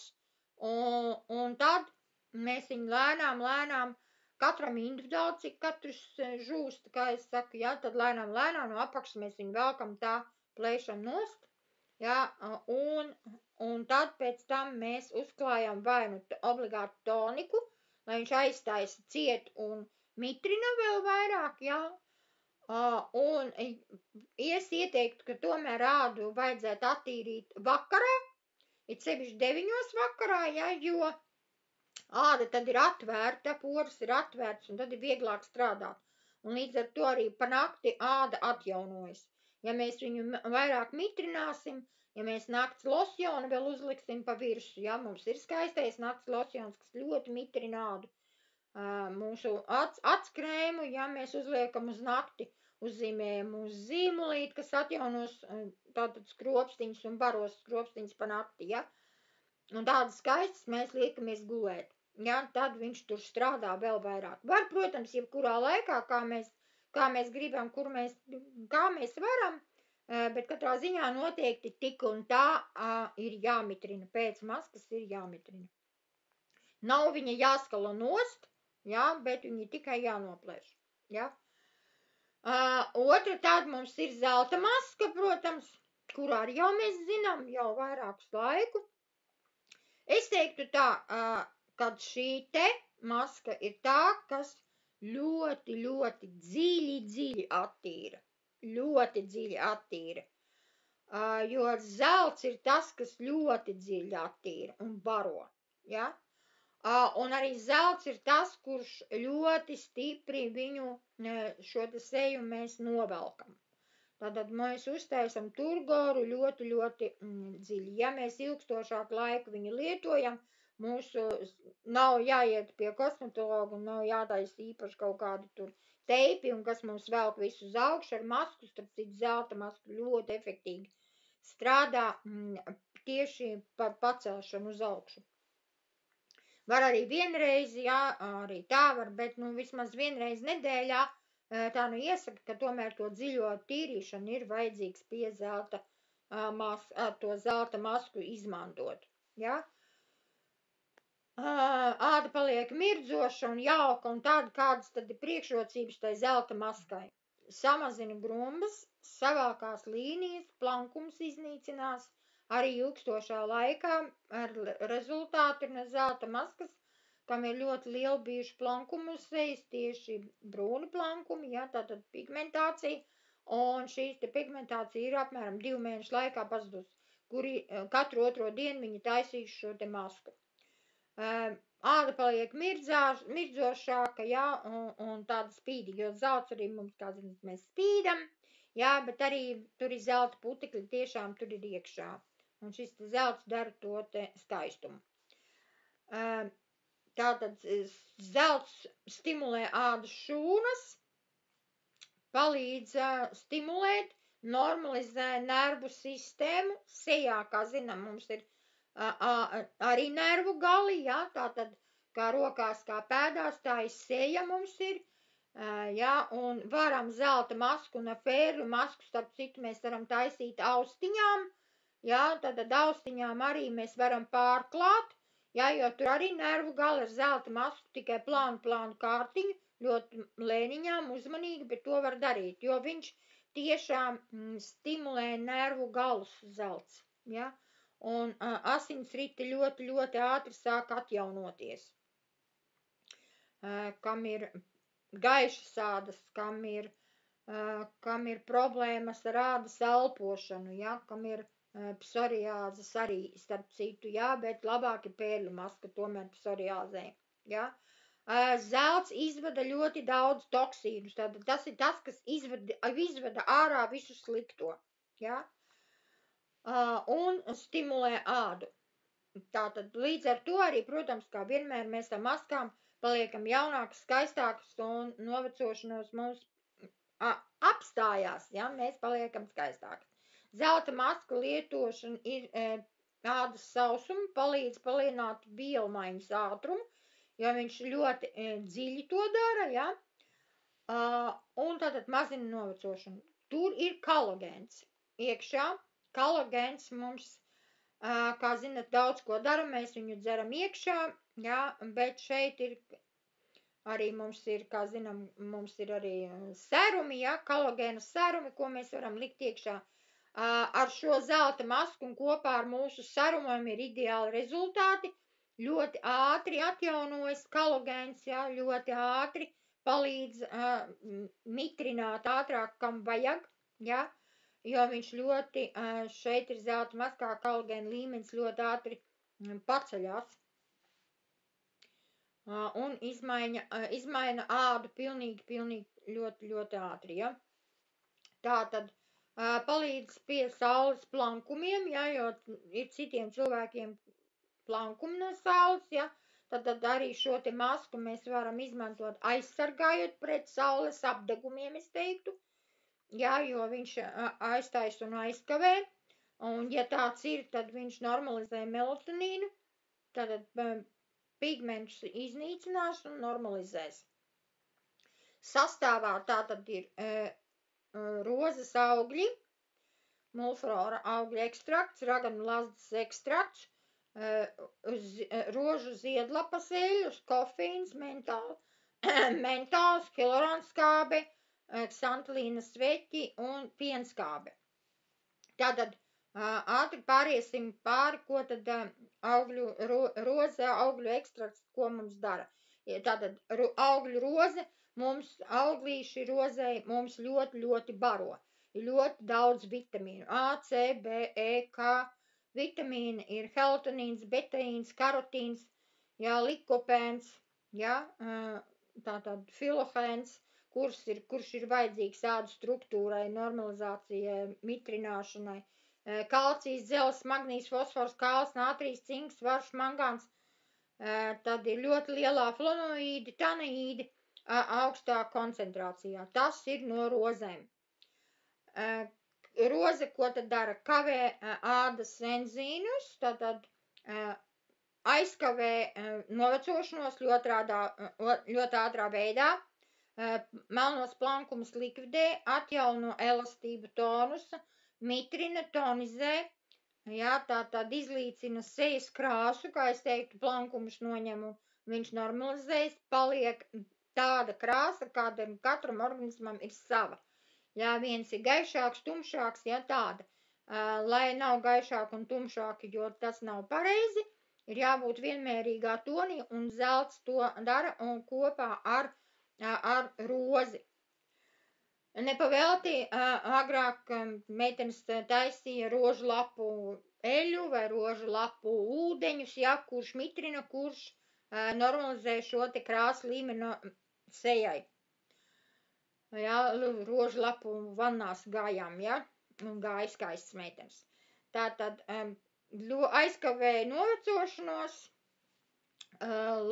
un tad mēs viņu lēnām, katram individuāli, cik katrs žūst, kā es saku, ja, tad lēnām no apakšas mēs viņu velkam tā, plēšam nost, ja, un tad pēc tam mēs uzklājam vai nu obligātu toniku, lai viņš aiztaisa ciet un mitrina vēl vairāk, jā, Un es ieteiktu, ka tomēr ādu vajadzētu attīrīt vakarā, it sevišķi 9 vakarā, ja, jo āda tad ir atvērta, poras ir atvērts un tad ir vieglāk strādāt. Un līdz ar to arī pa nakti āda atjaunojas. Ja mēs viņu vairāk mitrināsim, ja mēs nakts losjonu vēl uzliksim pa virsu, ja, mums ir skaistais nakts losjons, kas ļoti mitrina ādu. Mūsu atskrēmu, ja mēs uzliekam uz nakti, uzzīmējam uz zīmulīt, kas atjaunos tātad skropstiņas un baros skropstiņas pa nakti, ja. Un tādas skaistas mēs liekamies gulēt, ja, tad viņš tur strādā vēl vairāk. Var, protams, jebkurā laikā, kā mēs gribam, kā mēs varam, bet katrā ziņā noteikti tik un tā ir jāmitrina, pēc maskas ir jāmitrina. Nav viņa jāskala nost, ja, bet viņi tikai jānoplēš, ja. Otra tāda mums ir zelta maska, protams, kurā arī jau mēs zinām jau vairākus laiku. Es teiktu tā, kad šī te maska ir tā, kas ļoti, ļoti dziļi attīra. Ļoti dziļi attīra. Jo zelts ir tas, kas ļoti dziļi attīra un baro, ja. Un arī zelts ir tas, kurš ļoti stipri viņu šo te seju mēs novelkam. Tātad mēs uztaisam turgoru ļoti, ļoti dziļi. Ja mēs ilgstošāku laiku viņu lietojam, mūsu nav jāiet pie kosmetologa un nav jātaisa īpaši kaut kādi tur teipi un kas mums velk visu uz augšu ar masku, starp citu zelta masku ļoti efektīgi strādā tieši par pacelšanu uz augšu. Var arī vienreiz, jā, arī tā var, bet vismaz vienreiz nedēļā tā iesaka, ka tomēr to dziļo tīrīšanu ir vajadzīgs pie zelta to zelta masku izmantot, jā. Āda paliek mirdzoša un jauka un tāda, kādas tad ir priekšrocības tai zelta maskai. Samazina grumbas, savākās līnijas, plankums iznīcinās, arī ilgstošā laikā ar rezultātu ir zelta maskas, kam ir ļoti liela bijuši plankumi uz sejas, tieši brūni plankumi, ja, tātad pigmentācija, un šīs te pigmentācija ir apmēram 2 mēnešu laikā pazudus, kuri katru otro dienu viņi taisīs šo te masku. Āda paliek mirdzošāka, ja, un tāda spīdīga, jo zelts arī mums, kā zināt, mēs spīdam, ja, bet arī tur ir zelta putekļi, tiešām tur ir iekšā. Un šis zelts dara to te skaistumu. Tātad zelts stimulē ādas šūnas, palīdz stimulēt, normalizē nervu sistēmu. Sejā, kā zinām, mums ir arī nervu gali, ja, tātad kā rokās, kā pēdās, tā ir seja mums ir. Ja, un varam zelta masku un pērļu masku, starp citu, mēs varam taisīt austiņām. Ja, tad austiņām arī mēs varam pārklāt, ja, jo tur arī nervu gali ar zelta masku, tikai plānu kārtiņu, ļoti lēniņām, uzmanīgi, bet to var darīt, jo viņš tiešām stimulē nervu galus zelts, ja, un asinsrite ļoti, ļoti ātri sāk atjaunoties. Kam ir gaišas ādas, kam ir problēmas ar ādas elpošanu, ja, kam ir psoriāzes arī, starp citu, jā, bet labāk ir pērļu maska tomēr psoriāzē, jā. Zelts izvada ļoti daudz toksīnus, tātad tas ir tas, kas izvada ārā visu slikto, jā, un stimulē ādu. Tātad līdz ar to arī, protams, kā vienmēr mēs ar maskām paliekam jaunākas, skaistākas un novecošanos mums apstājās, jā, mēs paliekam skaistākas. Zelta masku lietošana ir ādas sausumu, palīdz palielināt vielmaiņas ātrumu, jo viņš ļoti dziļi to dara, ja? Un tātad mazina novecošanu. Tur ir kolagēns iekšā. Kolagēns mums, kā zinat, daudz ko dara, mēs viņu dzeram iekšā, ja? Bet šeit ir arī mums ir, kā zinām, mums ir arī serumi, ja? Kolagēna serumi, ko mēs varam likt iekšā. Ar šo zelta masku un kopā ar mūsu serumiem ir ideāli rezultāti. Ļoti ātri atjaunojas kolagēns, jā, ļoti ātri palīdz mitrināt ātrāk, kam vajag, ja, jo viņš ļoti, šeit ir zelta mazkā kolagēna līmenis ļoti ātri paceļās un izmaina ādu pilnīgi ļoti ātri, ja. Tātad palīdz pie saules plankumiem, ja, jo ir citiem cilvēkiem plankumi no saules, ja, tad arī šo te masku mēs varam izmantot aizsargājot pret saules apdegumiem, es teiktu, ja, jo viņš aiztais un aizkavē, un ja tāds ir, tad viņš normalizē melatonīnu, tad pigmentus iznīcinās un normalizēs. Sastāvā tātad ir rozes augļi, mulflora augļu ekstrakts, raganu lazdas ekstrakts, rožu ziedlapas eļļus, kofīns, mentāls, hialuronskābe, ksantalīna sveķi un pienskābe. Tātad ātri pāriesim pāri, ko tad roze augļu ekstrakts, ko mums dara. Tātad augļu roze, mums auglīši rozei mums ļoti baro. Ir ļoti daudz vitamīnu. A, C, B, E, K. Vitamīni ir heltonīns, betaīns, karotīns, jā, likopēns, jā, tātad filohēns, kurš ir vajadzīgs ādu struktūrai, normalizācijai, mitrināšanai. Kalcijs, dzelzs, magnīs, fosfors, kāls, nātrijs, cinks, svars, mangāns. Tad ir ļoti lielā flonoīdi, tanaīdi augstā koncentrācijā. Tas ir no rozēm. Roze, ko tad dara? Kavē ādas enzīmus, tātad aizkavē novecošanos ļoti ātrā veidā, melnos plankumus likvidē, atjauno elastību tonusa, mitrina, tonizē, jā, tātad izlīcina sejas krāsu, kā es teiktu, plankumus noņem un viņš normalizējas, paliek tāda krāsa, kāda katram organismam ir sava. Jā, viens ir gaišāks, tumšāks, jā, tāda. Lai nav gaišāk un tumšāki, jo tas nav pareizi, ir jābūt vienmērīgā tonī, un zelts to dara un kopā ar rozi. Nepavēlti agrāk meitenes taisīja rožu lapu eļu vai rožu lapu ūdeņus, jā, kurš mitrina, kurš normalizē šo te krāsu līmeni sejai. Jā, rožu lapu vannās gājām, jā, un gāja skaistas meitenes. Tātad aizkavēja novecošanos,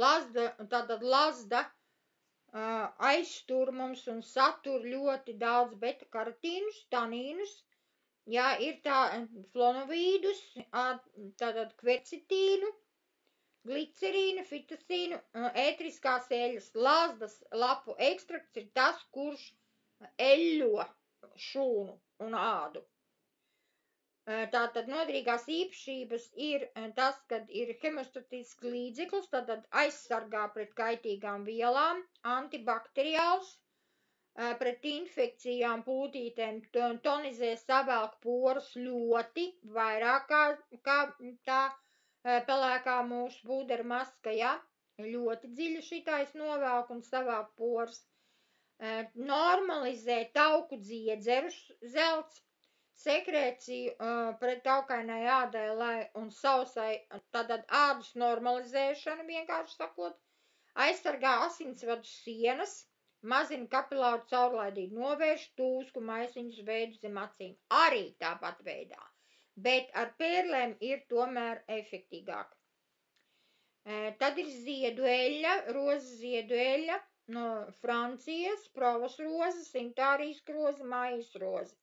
lazda aiztur mums un satur ļoti daudz beta-karotīnus, tanīnus, jā, ir tā flonovīdus, tātad kvercitīnu, glicerīnu, fitosīnu, ētriskās eļas, lazdas lapu ekstrakts ir tas, kurš eļļo šūnu un ādu. Tātad noderīgās īpašības ir tas, kad ir hemostatisks līdzeklis, tātad aizsargā pret kaitīgām vielām, antibakteriāls, pret infekcijām, pūtītēm, tonizē, savelk porus ļoti, vairāk kā tā pelēkā mūsu pūdera maska, ja, ļoti dziļi šitais novelk un savelk porus. Normalizē tauku dziedzerus zelts, sekrēciju pret taukainai ādai un sausai, tātad ādas normalizēšanu, vienkārši sakot, aizsargā asinsvadu sienas, mazina kapilāru caurlaidību, novērš tūsku maisiņus veidu zem acīm, arī tāpat veidā, bet ar pērlēm ir tomēr efektīgāk. Tad ir ziedu eļļa, rozes ziedu eļļa no Francijas, provas roze, sintārijas roze, maijas roze.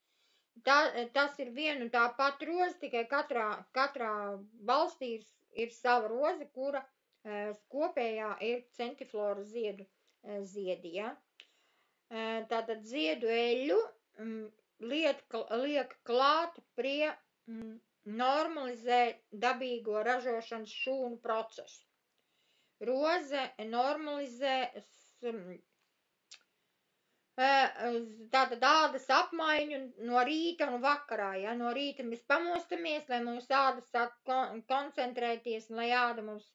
Tas ir viena un tā pat roze, tikai katrā valstī ir sava roze, kura kopējā ir centiflora ziedi, ja. Tātad ziedu eļļu liek klāt pie normalizē dabīgo ražošanas šūnu procesu. Roze normalizē tātad ādas apmaiņu no rīta un vakarā, ja, no rīta mēs pamostamies, lai mūsu āda sāk koncentrēties, lai āda mums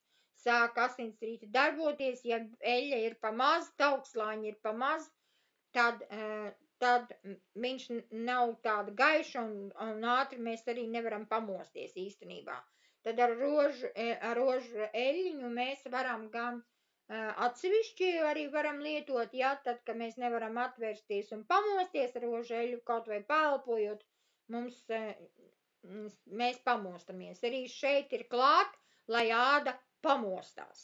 sāk asinsrīti darboties, ja eļļa ir pa maz, taukslāņi ir pa maz, tad viņš nav tāda gaiša un ātri mēs arī nevaram pamosties īstenībā. Tad ar rožu eļļiņu mēs varam gan atsevišķi arī varam lietot, ja, tad, kad mēs nevaram atvērsties un pamosties ar rožu eļļu, kaut vai pēlpojot, mēs pamostamies. Arī šeit ir klāt, lai āda pamostās.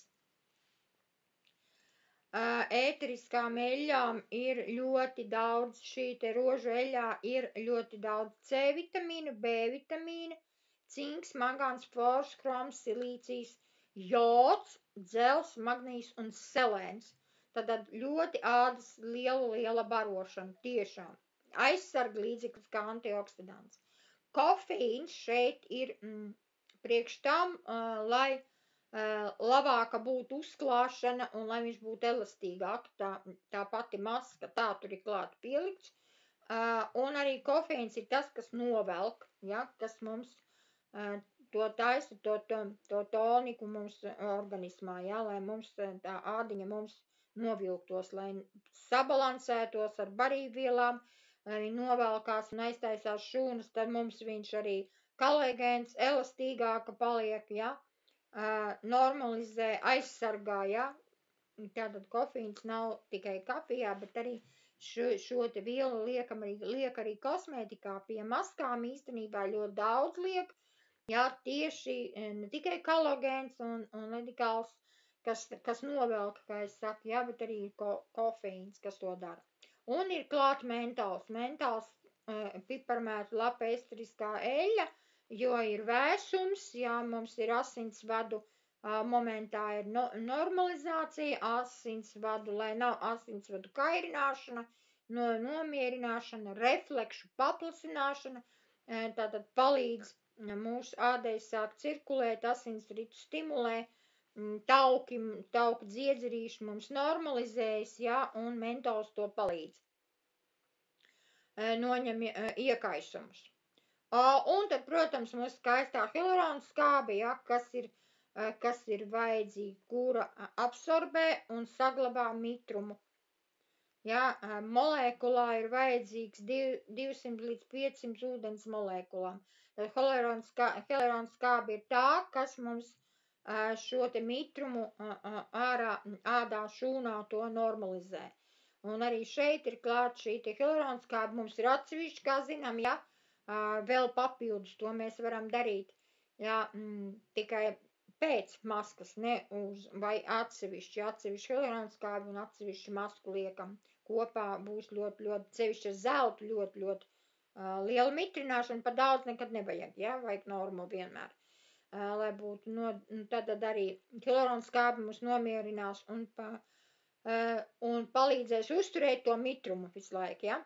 Ēteriskām eļļām ir ļoti daudz, šī te rožu eļļā ir ļoti daudz C vitamīnu, B vitamīna, cinks, magāns, fors, kroms, silīcijas, jods, dzels, magnīs un selēns. Tad ļoti ādas liela barošana, tiešām. Aizsarga līdzeklis kā antioksidants. Kofeīns šeit ir priekš tam, lai labāka būtu uzklāšana un lai viņš būtu elastīgāk, tā pati maska, tā tur ir klāt pielikts. Un arī kofeīns ir tas, kas novelk, ja, kas mums to taisa, to toniku mums organismā, ja, lai mums tā ādiņa mums novilktos, lai sabalansētos ar barībvielām, lai viņi novelkās un aiztaisās šūnas, tad mums viņš arī kolagēns elastīgāka paliek, ja. Normalizē, aizsargā, ja? Tātad kofīns nav tikai kafijā, bet arī šo te vielu liek arī kosmētikā. Pie maskām īstenībā ļoti daudz liek, ja, tieši ne tikai kolagēns un ledikāls, kas novelk, kā es saku, ja, bet arī kofīns, kas to dara. Un ir klāt mentāls, piparmētu lapa esteriskā eļļa, jo ir vēsums, jā, mums ir asinsvadu momentā ir normalizācija, asinsvadu, lai nav asinsvadu kairināšana, nomierināšana, reflekšu paplasināšana, tātad palīdz mūsu ādai sāk cirkulēt, asinsritu stimulē, tauki dziedzerīši mums normalizējas, jā, un mentols to palīdz. Noņem iekaisumus. Un tad, protams, mūsu skaistā hialurona skābe, ja, kas ir vajadzīga, kura absorbē un saglabā mitrumu. Ja, molekulā ir vajadzīgs 200 līdz 500 ūdens molekulām. Tad hialurona skābe ir tā, kas mums šo te mitrumu ādā šūnā to normalizē. Un arī šeit ir klāt šī te hialurona skābe, mums ir atsevišķi, kā zinām, ja, vēl papildus, to mēs varam darīt, ja, tikai pēc maskas, ne uz, vai atsevišķi hialurona skābi un atsevišķi masku liekam. Kopā būs ļoti, sevišķi ar zeltu ļoti liela mitrināšana, pa daudz nekad nevajag, ja, vajag normu vienmēr. Lai būtu, tad arī hialurona skābi mums nomierinās un palīdzēs uzturēt to mitrumu visu laiku, ja.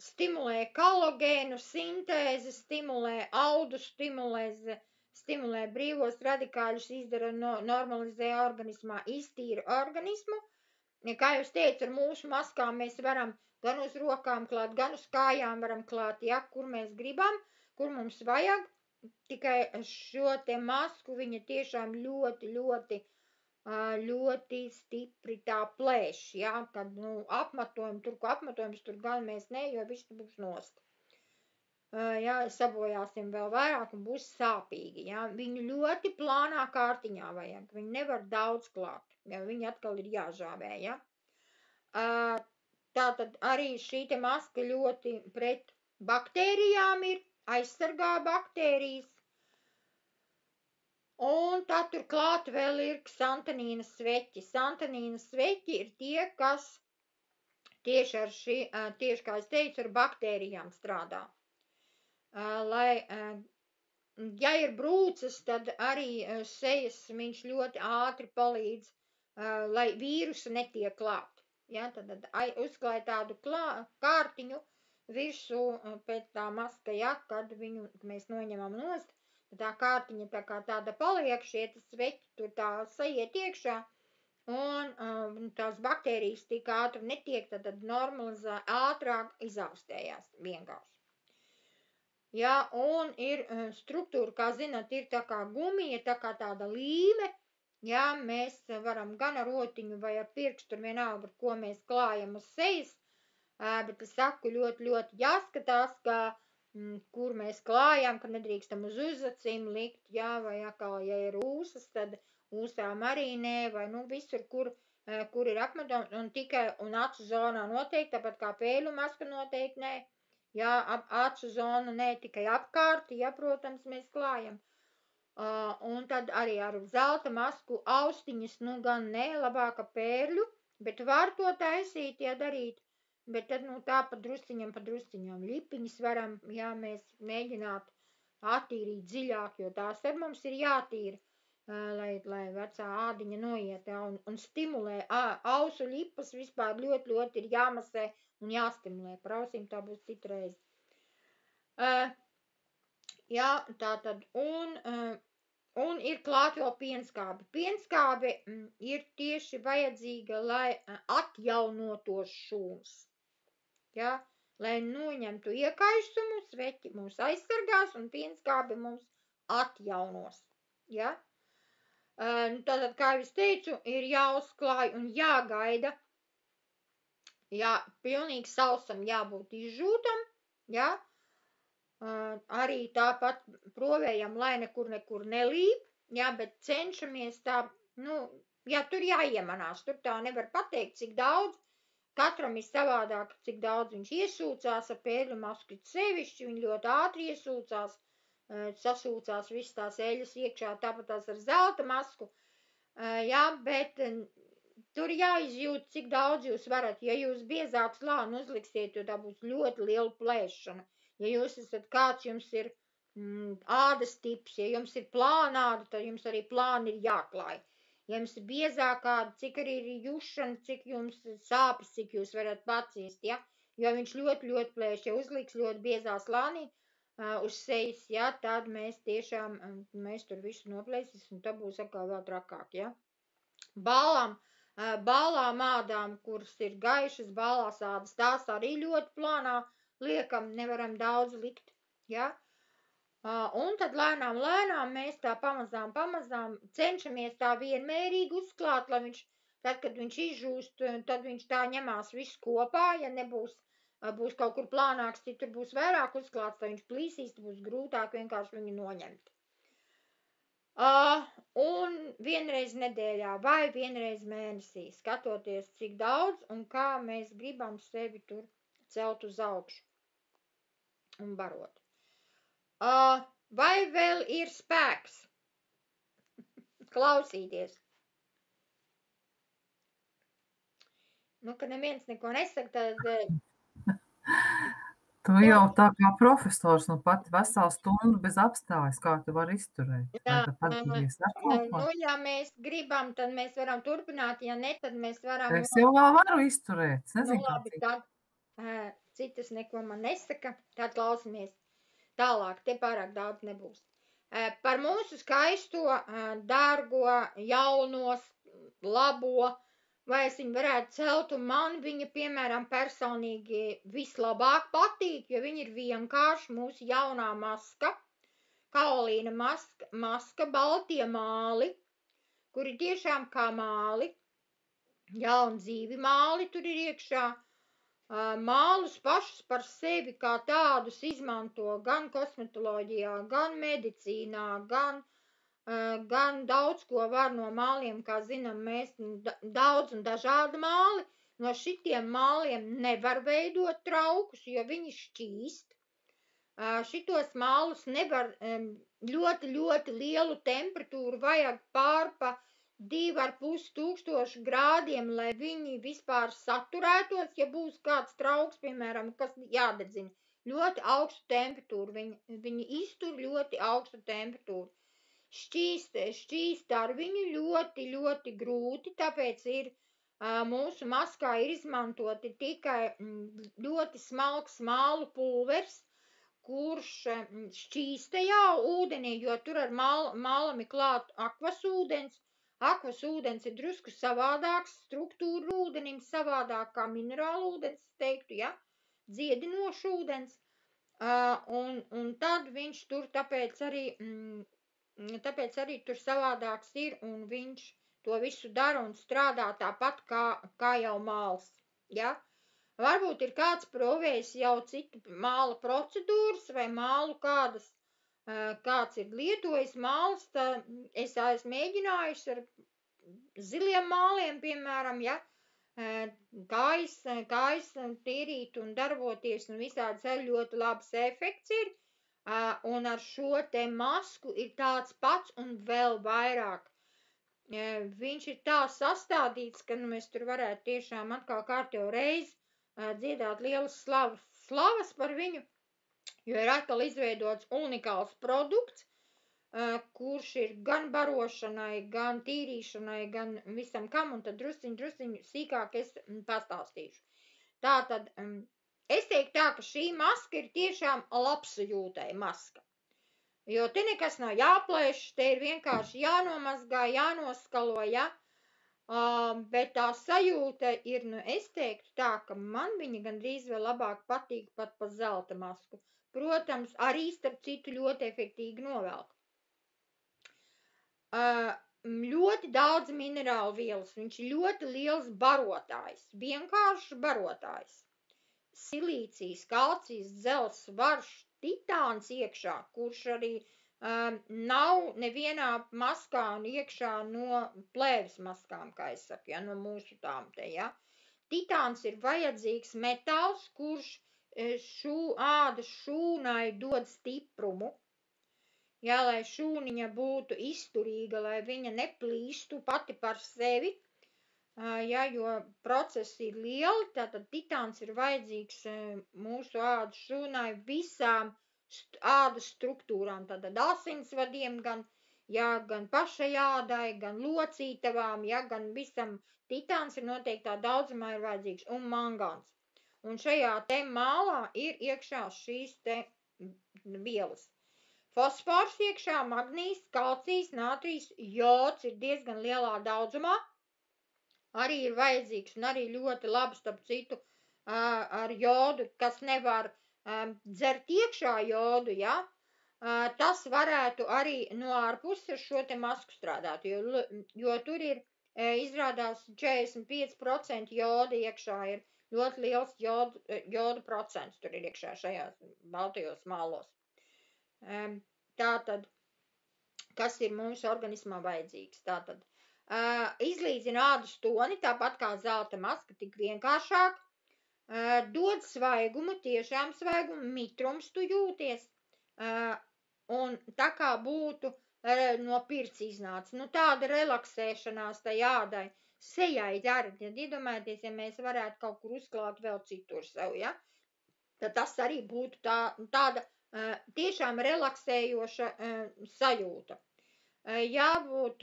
Stimulē kolagēnu sintēzi, stimulē audu, stimulē brīvos radikāļus, izdara, normalizē organismā, iztīra organismu. Kā jūs teicu, ar mūsu maskām mēs varam gan uz rokām klāt, gan uz kājām varam klāt, ja, kur mēs gribam, kur mums vajag. Tikai šo te masku viņa tiešām ļoti stipri tā plēš, ja, kad, apmetojums, tur gan mēs ne, jo viss būs nost. Ja, sabojāsim vēl vairāk un būs sāpīgi, ja, viņu ļoti plānā kārtiņā vajag, viņu nevar daudz klāt, ja, viņi atkal ir jāžāvē, ja. Tātad arī šī te maska ļoti pret baktērijām ir, aizsargā baktērijas. Un tad turklāt vēl ir ksantanīna sveķi. Ksantanīna sveķi ir tie, kas tieši kā es teicu, ar baktērijām strādā. Ja ir brūces, tad arī sejas viņš ļoti ātri palīdz, lai vīrusu netiek klāt. Ja, tad uzklāj tādu kārtiņu virsū pēc tā maska, ja, kad viņu mēs noņemam nost. Tā kārtiņa tā kā tāda paliek, šie sveķi tur tā saiet iekšā, un tās baktērijas tik ātri netiek, tad normalizē, ātrāk izaustējās vienkārši. Ja, un ir struktūra, kā zināt, ir tā kā gumija, tā kā tāda līme. Ja, mēs varam gan ar rotiņu vai ar pirkstu, vienalga, ar ko mēs klājam uz sejas, bet es saku ļoti jāskatās, ka kur mēs klājam, ka nedrīkstam uz uzacīm likt, ja, vai atkal, ja ir ūsas, tad ūsām arī nē, vai nu visur, kur ir apmetums, un tikai un acu zonā noteikti, tāpat kā pēļu maska noteikti nē. Jā, acu zonu ne tikai apkārt, ja, protams, mēs klājam. Un tad arī ar zelta masku austiņas, nu gan ne, labāka pērļu, bet var to taisīt, ja darīt, bet tad, nu tā pa drusciņam, lipiņas varam, ja mēs mēģināt attīrīt dziļāk, jo tās ar mums ir jātīra, lai vecā ādiņa noiet, ja, un stimulē ausu lipas vispār ļoti ir jāmasē un jāstimulē. Prausim, tā būs citreiz. Jā, tā tad, un ir klāt vēl pienskābe. Pienskābe ir tieši vajadzīga, lai atjaunotos šūns. Jā, lai noņemtu iekaisumu, sveķi mūs aizsargās un pienskābe mums atjaunos. Jā. Tātad, kā jau es teicu, ir jāuzklāj un jāgaida. Jā, pilnīgi sausam jābūt izžūtam, jā. Arī tāpat provējam, lai nekur nelīp, jā, bet cenšamies tā, nu, jā, tur jāiemanās, tur tā nevar pateikt, cik daudz, katram ir savādāk, cik daudz viņš iesūcās, ar pēļu masku sevišķi, viņi ļoti ātri iesūcās, sasūcās viss tās eļas iekšā, tāpat tās ar zelta masku, jā, bet tur jāizjūt, cik daudz jūs varat, ja jūs biezāku slāni uzliksiet, jo tā būs ļoti liela plēšana. Ja jūs esat kāds, jums ir ādas tips, ja jums ir plāna āda, tad jums arī plāni ir jāklāj. Ja jums ir biezāk āda, cik arī ir jušana, cik jums sāpes, cik jūs varat paciest, ja? Jo viņš ļoti plēš, ja uzliks ļoti biezā slānī uz sejas, ja, tad mēs tiešām, mēs tur visu noplēsis, un tā būs atkal vēl trakāk, ja. Bālām ādām, kuras ir gaišas, bālās ādas, tās arī ļoti plānā liekam, nevaram daudz likt, ja. Un tad lēnām mēs tā pamazām cenšamies tā vienmērīgi uzklāt, lai viņš, tad, kad viņš izžūst, tad viņš tā ņemās visu kopā, ja nebūs, būs kaut kur plānāks, citur būs vairāk uzklāts, tad viņš plīsīs, būs grūtāk vienkārši viņu noņemt. Un vienreiz nedēļā vai vienreiz mēnesī, skatoties, cik daudz un kā mēs gribam sevi tur celt uz augšu un barot. Vai vēl ir spēks klausīties? Nu, ka neviens neko nesaka, tad... Tu jau tā kā profesors, nu pat veselu stundu bez apstājas, kā tu vari izturēt? Nu, ja mēs gribam, tad mēs varam turpināt, ja ne, tad mēs varam... Es jau vēl varu izturēt, es nezinu, labi, tad citas neko man nesaka, tad klausamies tālāk, te pārāk daudz nebūs. Par mūsu skaisto, dārgo, jaunos, labo, vai es viņu varētu celt, un man viņa, piemēram, personīgi vislabāk patīk, jo viņa ir vienkārši mūsu jaunā maska, kaolīna maska, baltie māli, kuri tiešām kā māli, jauni dzīvi māli tur ir iekšā, mālus pašus par sevi kā tādus izmanto gan kosmetoloģijā, gan medicīnā, gan daudz ko var no māliem, kā zinām, mēs daudz un dažādi māli. No šitiem māliem nevar veidot traukus, jo viņi šķīst. Šitos mālus nevar ļoti lielu temperatūru, vajag pārpa 2,5 tūkstoši grādiem, lai viņi vispār saturētos, ja būs kāds trauks, piemēram, kas jādedzina. Ļoti augstu temperatūru, viņi iztur ļoti augstu temperatūru. Šķīst ar viņu ļoti grūti, tāpēc ir mūsu maskā ir izmantoti tikai ļoti smalks mālu pulvers, kurš šķīstajā ūdenī, jo tur ar mālam ir klāt akvas ūdens. Akvas ūdens ir drusku savādāks, struktūra ūdenim savādāk kā minerāla ūdens, teiktu, ja, dziedinošu ūdens. Un tad viņš tur tāpēc arī tur savādāks ir, un viņš to visu dara un strādā tāpat kā jau māls, ja? Varbūt ir kāds provējis jau citu māla procedūras vai mālu kāds ir lietojis māls, es esmu mēģinājusi ar ziliem māliem, piemēram, ja, kājas tīrīt un darboties un visādi sev ļoti labs efekts ir, un ar šo te masku ir tāds pats un vēl vairāk. Viņš ir tā sastādīts, ka mēs tur varētu tiešām atkal kārtējo reizi dziedāt lielas slavas par viņu, jo ir atkal izveidots unikāls produkts, kurš ir gan barošanai, gan tīrīšanai, gan visam kam, un tad drusciņu sīkāk es pastāstīšu. Tātad, es teiktu tā, ka šī maska ir tiešām labsajūtai maska, jo te nekas nav jāplēš, te ir vienkārši jānomazgā, jānoskalo, ja, bet tā sajūta ir, es teiktu tā, ka man viņa gandrīz vēl labāk patīk pat pa zelta masku. Protams, arī starp citu ļoti efektīgi novelk. Ļoti daudz minerālu vielas, viņš ir ļoti liels barotājs, vienkārši barotājs. Silīcijas, kalcijs, dzels, varš, titāns iekšā, kurš arī nav nevienā maskā iekšā no plēves maskām, kā es saku, ja, no mūsu tām te, ja. Titāns ir vajadzīgs metāls, kurš ādas šūnai dod stiprumu, ja, lai šūniņa būtu izturīga, lai viņa neplīstu pati par sevi, ja, jo procesi ir lieli, tātad titāns ir vajadzīgs mūsu ādas šūnai visām ādas struktūrām, tātad asinsvadiem, gan pašai ādai, gan locītavām, ja, gan visam titāns ir noteiktā daudzumā ir vajadzīgs, un mangāns. Un šajā te mālā ir iekšā šīs te vielas. Fosfors iekšā, magnīs, kalcijs, nātrijs, jods ir diezgan lielā daudzumā, arī ir vajadzīgs un arī ļoti labi, starp citu, ar jodu, kas nevar dzert iekšā jodu, ja, tas varētu arī no ārpuses ar šo te masku strādāt, jo tur ir, izrādās 45% joda iekšā ir ļoti liels joda procents, tur ir iekšā šajās baltajos mālos. Tātad, kas ir mūsu organismā vajadzīgs? Tātad, izlīdzina ādas toni, tāpat kā zelta maska, tik vienkāršāk, dod svaigumu, tiešām svaigumu, mitrums tu jūties, un tā kā būtu no pirts iznāca, tāda relaksēšanās tai ādai, sejai dara, tad iedomājieties, ja mēs varētu kaut kur uzklāt vēl citur sev, ja, tad tas arī būtu tāda tiešām relaksējoša sajūta. Jābūt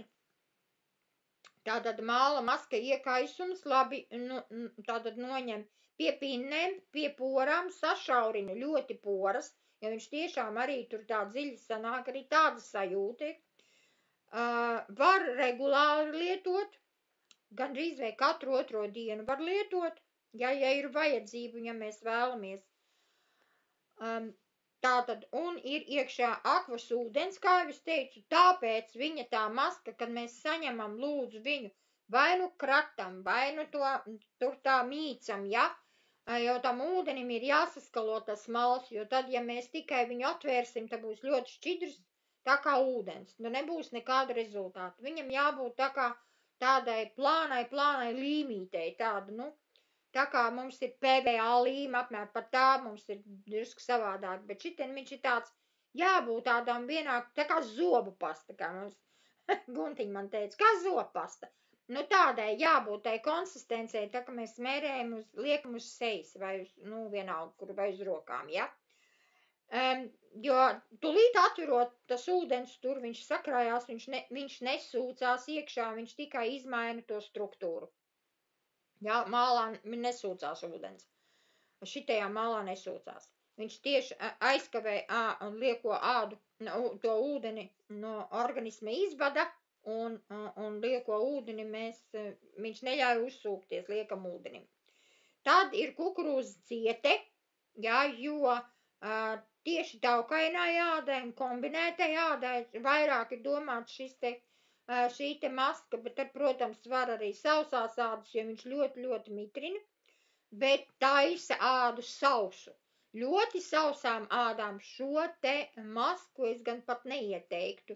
tātad māla maska iekaisums, labi tātad noņem pie pinnēm, pie porām, sašaurina ļoti poras, jo viņš tiešām arī tur tā dziļi sanāk, arī tāda sajūta. Var regulāri lietot, gandrīz vai katru otro dienu var lietot, ja ir vajadzība, ja mēs vēlamies. Tātad, un ir iekšā akvas ūdens, kā jau es teicu, tāpēc viņa tā maska, kad mēs saņemam lūdzu viņu, vai nu kratam, vai nu tur tā mīcam, ja, jo tam ūdenim ir jāsaskalo tas mals, jo tad, ja mēs tikai viņu atvērsim, tad būs ļoti šķidrs, tā kā ūdens, nebūs nekāda rezultāta. Viņam jābūt tā kā tādai plānai līmītei, tāda, tā kā mums ir PVA līme, apmēram pat tā mums ir drusku savādāk, bet šitien viņš ir tāds, jābūt tādām tā kā zobu pasta, kā mums Guntiņa man teica, kā zobu pasta. Tādai jābūt tai konsistencei, tā kā mēs mērējam liekam uz sejas vai uz, vienalga, kur vai uz rokām, ja. Jo tulīt atverot tas ūdens tur, viņš sakrājās, viņš nesūcās iekšā, viņš tikai izmaina to struktūru. Jā, mālā nesūcās ūdens. Šitajā mālā nesūcās. Viņš tieši aizkavē un lieko ādu, to ūdeni no organisma izvada un lieko ūdeni viņš neļauj uzsūkties liekam ūdenim. Tad ir kukurūza ciete, jā, jo Tieši taukainai ādai un kombinētai ādai vairāk ir domāts šī te maska, bet tad, protams, var arī sausās ādas, jo viņš ļoti, ļoti mitrina, bet taisa ādu sausu. Ļoti sausām ādām šo te masku es gan pat neieteiktu,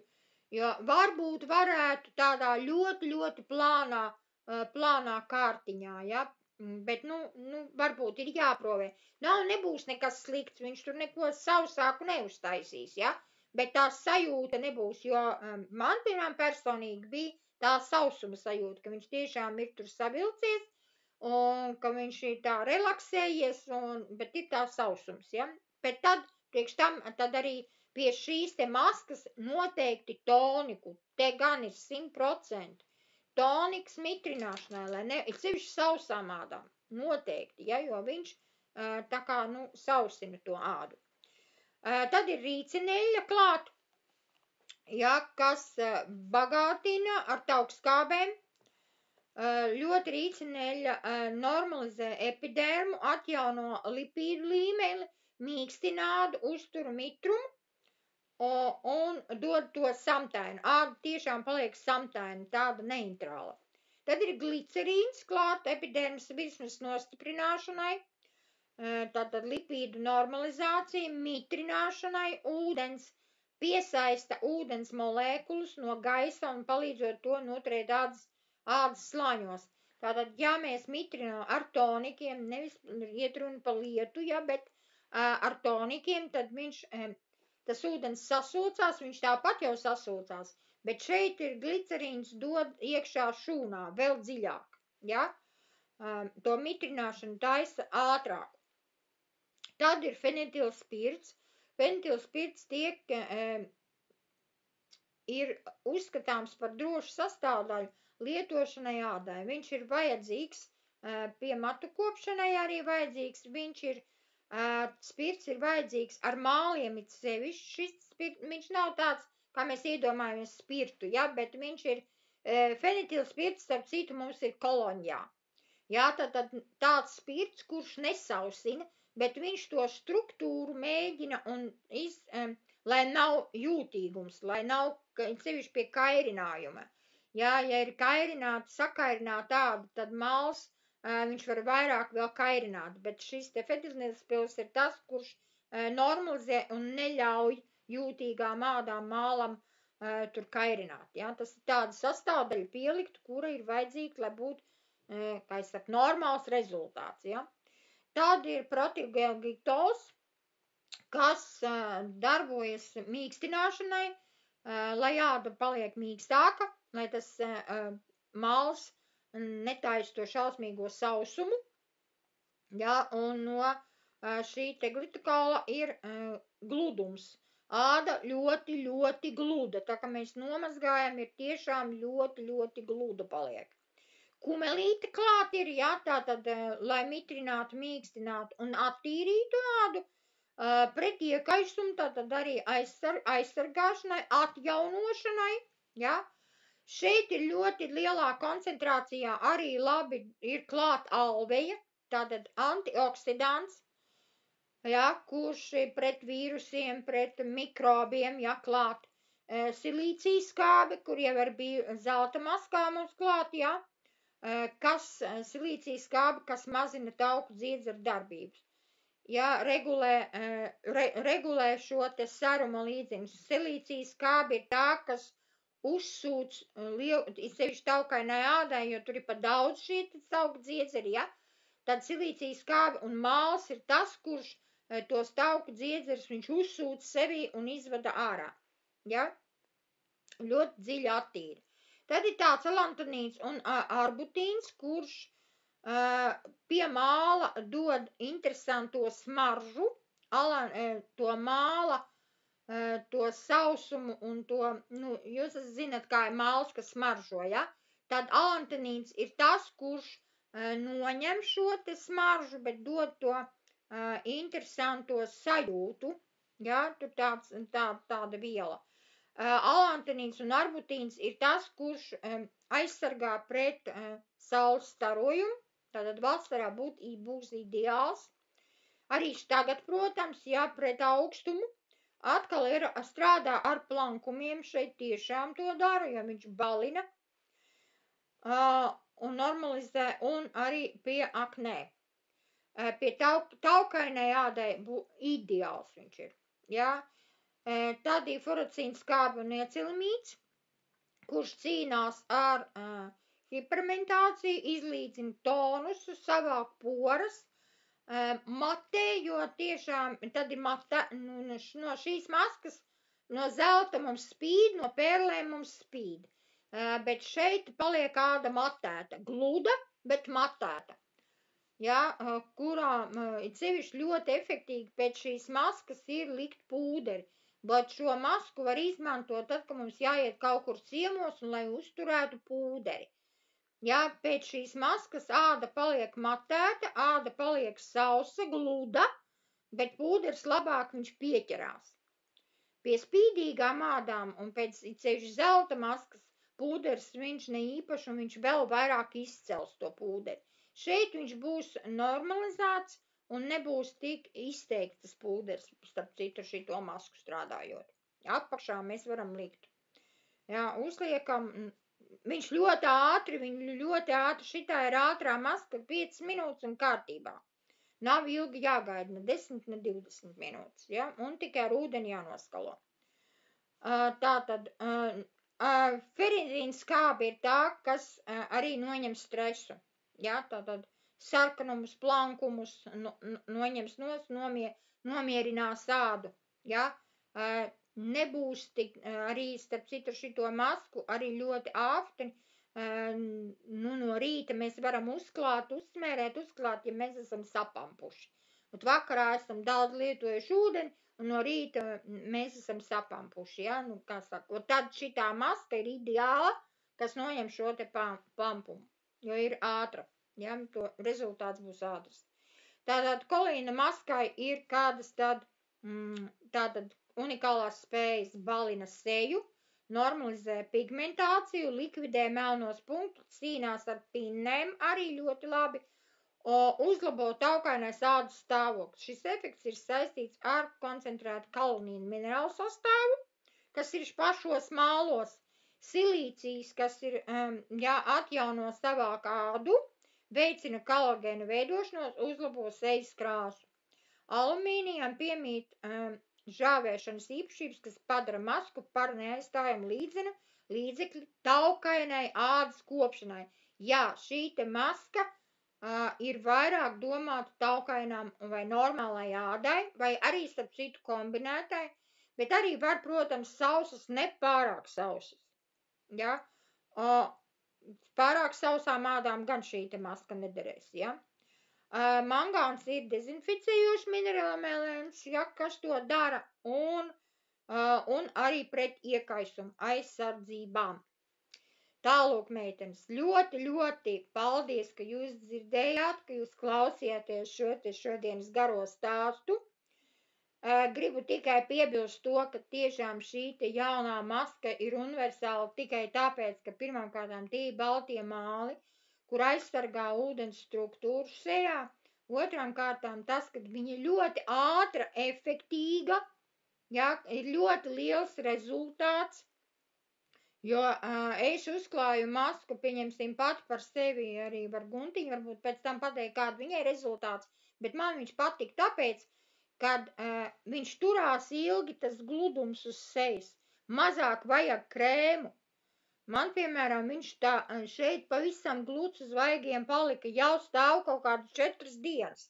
jo varbūt varētu tādā ļoti, ļoti plānā kārtiņā, ja, bet, varbūt ir jāprovē. Nebūs nekas slikts, viņš tur neko sausāku neuztaisīs, ja, bet tā sajūta nebūs, jo man, piemēram, personīgi bija tā sausuma sajūta, ka viņš tiešām ir tur savilcies, un ka viņš ir tā relaksējies, bet ir tā sausums, ja, bet tad arī pie šīs te maskas noteikti toniku, te gan ir 100%. Toniks mitrināšanai, lai ne, ir sevišķi sausām ādām, noteikti, ja, jo viņš tā kā, sausina to ādu. Tad ir rīcineļa klāt, ja, kas bagātina ar taukskābēm. Ļoti rīcineļa normalizē epidermu, atjauno lipīdu līmeni, mīkstina ādu, uztur mitrumu un dod to samtainu. Āda tiešām paliek samtaina, tāda neitrāla. Tad ir glicerīns klāt epidermas virsmas nostiprināšanai, tātad lipīdu normalizācija, mitrināšanai, ūdens, piesaista ūdens molēkulus no gaisa un palīdzot to noturēt ādas slāņos. Tātad, ja mēs mitrinām ar tonikiem, nevis iet runa pa lietu, ja, bet ar tonikiem, tad tas ūdens sasūcās, viņš tāpat jau sasūcās, bet šeit ir glicerīns dod iekšā šūnā, vēl dziļāk, ja, to mitrināšanu taisa ātrāk. Tad ir fenitilspirts. Fenitilspirts ir uzskatāms par drošu sastāvdaļu lietošanai ādai. Viņš ir vajadzīgs pie matu kopšanai arī vajadzīgs, spirts ir vajadzīgs ar māliem it sevišķi, šis spirts, viņš nav tāds, kā mēs iedomājamies spirtu, ja, bet viņš ir, fenitilspirts, starp citu, mums ir kolonjā. Jā, tad tāds spirts, kurš nesausina, bet viņš to struktūru mēģina lai nav jūtīgums, lai nav sevišķi pie kairinājuma. Jā, ja ir sakairināta āda, tad māls, viņš var vairāk vēl kairināt, bet šis te fenitilspirts ir tas, kurš normalizē un neļauj jūtīgām ādām mālam tur kairināt. Ja? Tas ir tāda sastāvdaļa pielikt, kura ir vajadzīga, lai būtu, kā es saku, normāls rezultāts. Ja? Tad ir protilgitols, kas darbojas mīkstināšanai, lai āda paliek mīkstāka, lai tas māls netaisa to šausmīgo sausumu, ja, un no šī te glikola ir gludums. Āda ļoti, ļoti gluda, tā kā mēs nomazgājam, ir tiešām ļoti, ļoti gluda paliek. Kumelīte klāt ir, ja, tātad, lai mitrinātu, mīkstinātu un attīrītu ādu, pret iekaisumu, tātad arī aizsargāšanai, atjaunošanai, ja. Šeit ir ļoti lielā koncentrācijā arī labi ir klāt alveja, tātad antioksidants, ja, kurš pret vīrusiem, pret mikrobiem, ja, klāt. Silīcijas skābe, kur jau ir bija zelta maskā mums klāt, ja, silīcijas skābe, kas mazina tauku dziedzaru darbības. Ja, regulē šo te saruma līdziņus. Silīcijas skābe ir tā, kas uzsūc sevišķi taukainai ādai, jo tur ir pa daudz šī tauku dziedzeri, ja? Tad silīcijas skābe un māls ir tas, kurš tos tauku dziedzeris viņš uzsūc sevī un izvada ārā, ja? Ļoti dziļi attīra. Tad ir tāds alantonīns un arbutīns, kurš pie māla dod interesanto smaržu, to māla, to sausumu un to, jūs zināt, kā ir māls, kas smaržo, ja? Tad alantonīns ir tas, kurš noņem šo te smaržu, bet dod to interesanto sajūtu, ja? Tur tāda viela. Alantonīns un arbutīns ir tas, kurš aizsargā pret saules starojumu, tātad vasarā būs ideāls. Arī tagad, protams, jā, pret augstumu atkal ir strādā ar plankumiem, šeit tiešām to dara, jo viņš balina un normalizē, un arī pie aknē. Pie taukainai ādai ideāls viņš ir, jā. Tad ir furacīns skābi un iecilimīts, kurš cīnās ar hipermentāciju, izlīdzina tonusu, savāk poras, matē, jo tiešām tad ir no šīs maskas, no zelta mums spīd, no pērlēm mums spīd, bet šeit paliek āda matēta, gluda, bet matēta. Ja, kurā sevišķi ļoti efektīgi pēc šīs maskas ir likt pūderi, bet šo masku var izmantot tad, kad mums jāiet kaut kur ciemos un lai uzturētu pūderi. Ja, pēc šīs maskas āda paliek matēta, āda paliek sausa, gluda, bet pūderis labāk viņš pieķerās. Pie spīdīgām ādām un pēc ceļš zelta maskas pūderis viņš neīpaši un viņš vēl vairāk izcels to pūderi. Šeit viņš būs normalizēts un nebūs tik izteikts tas pūderis, starp citu šito masku strādājot. Apakšā mēs varam likt. Jā, uzliekam, viņš ļoti ātri, šitā ir ātrā maska, 5 minūtes un kārtībā. Nav ilgi jāgaida, ne 10, ne 20 minūtes, ja? Un tikai ar ūdeni jānoskalo. Tātad, ferizīna skābe ir tā, kas arī noņem stresu. Ja, tātad sarkanumus, plankumus noņems nomierinās ādu. Ja, nebūs tik, arī starp citu šito masku, arī ļoti ātri, no rīta mēs varam uzsmērēt, ja mēs esam sapampuši. Un vakarā esam daudz lietojuši ūdeni, un no rīta mēs esam sapampuši. Ja, kā saka, tad šitā maska ir ideāla, kas noņem šo te pampumu. Jo ir ātra, ja, to rezultāts būs ātrs. Tātad kolīna maskai ir kādas tātad unikālās spējas, balina seju, normalizē pigmentāciju, likvidē melnos punktus, cīnās ar pinnēm arī ļoti labi, uzlabo taukainais ādas stāvokli. Šis efekts ir saistīts ar koncentrētu kalamīnu minerālu sastāvu, kas ir pašos mālos. Silīcijas, kas ir, atjauno savāk ādu, veicina kolagēnu veidošanos, uzlabo sejas krāsu. Alumīnijam piemīt žāvēšanas īpašības, kas padara masku par neaizstājumu līdzekli taukainai ādas kopšanai. Jā, šī te maska ir vairāk domāta taukainām vai normālai ādai, vai arī starp citu kombinētai, bet arī var, protams, sausas, nepārāk sausas. Ja? Pārāk sausām ādām gan šī te maska nederēs. Ja? Mangāns ir dezinficējošs minerāla elements, ja, kas to dara, un arī pret iekaisumu aizsardzībām. Tālūk, meitenes, ļoti, ļoti paldies, ka jūs dzirdējāt, ka jūs klausījāties šodienas garo stāstu. Gribu tikai piebilst to, ka tiešām šī te jaunā maska ir universāla tikai tāpēc, ka pirmkārtām tie ir baltie māli, kur aizsargā ūdens struktūru sejā. Otrām kārtām tas, ka viņa ir ļoti ātra, efektīga, ja, ir ļoti liels rezultāts, jo es uzklāju masku, pieņemsim pati par sevi, arī var Guntiņu, varbūt pēc tam pateikt, kāda viņai rezultāts, bet man viņš patīk tāpēc, kad viņš turās ilgi, tas gludums uz sejas, mazāk vajag krēmu. Man, piemēram, viņš tā šeit pavisam gluds uz vaigiem palika, jau stāv kaut kādas 4 dienas,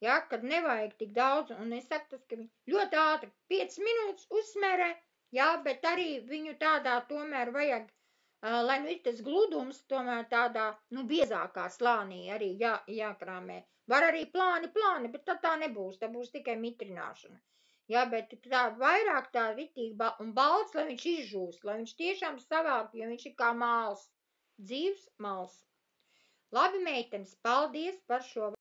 ja, kad nevajag tik daudz, un es saku tas, ka ļoti ātri 5 minūtes uzsmērē, ja, bet arī viņu tādā tomēr vajag, lai ir tas gludums tomēr tādā, biezākā slānī arī jākrāmē. Var arī plāni, bet tad tā nebūs, tā būs tikai mitrināšana. Ja, bet tā vairāk tā ritība un balts, lai viņš izžūst, lai viņš tiešām savāk, jo viņš ir kā māls, dzīvs māls. Labi, meitenes, paldies par šo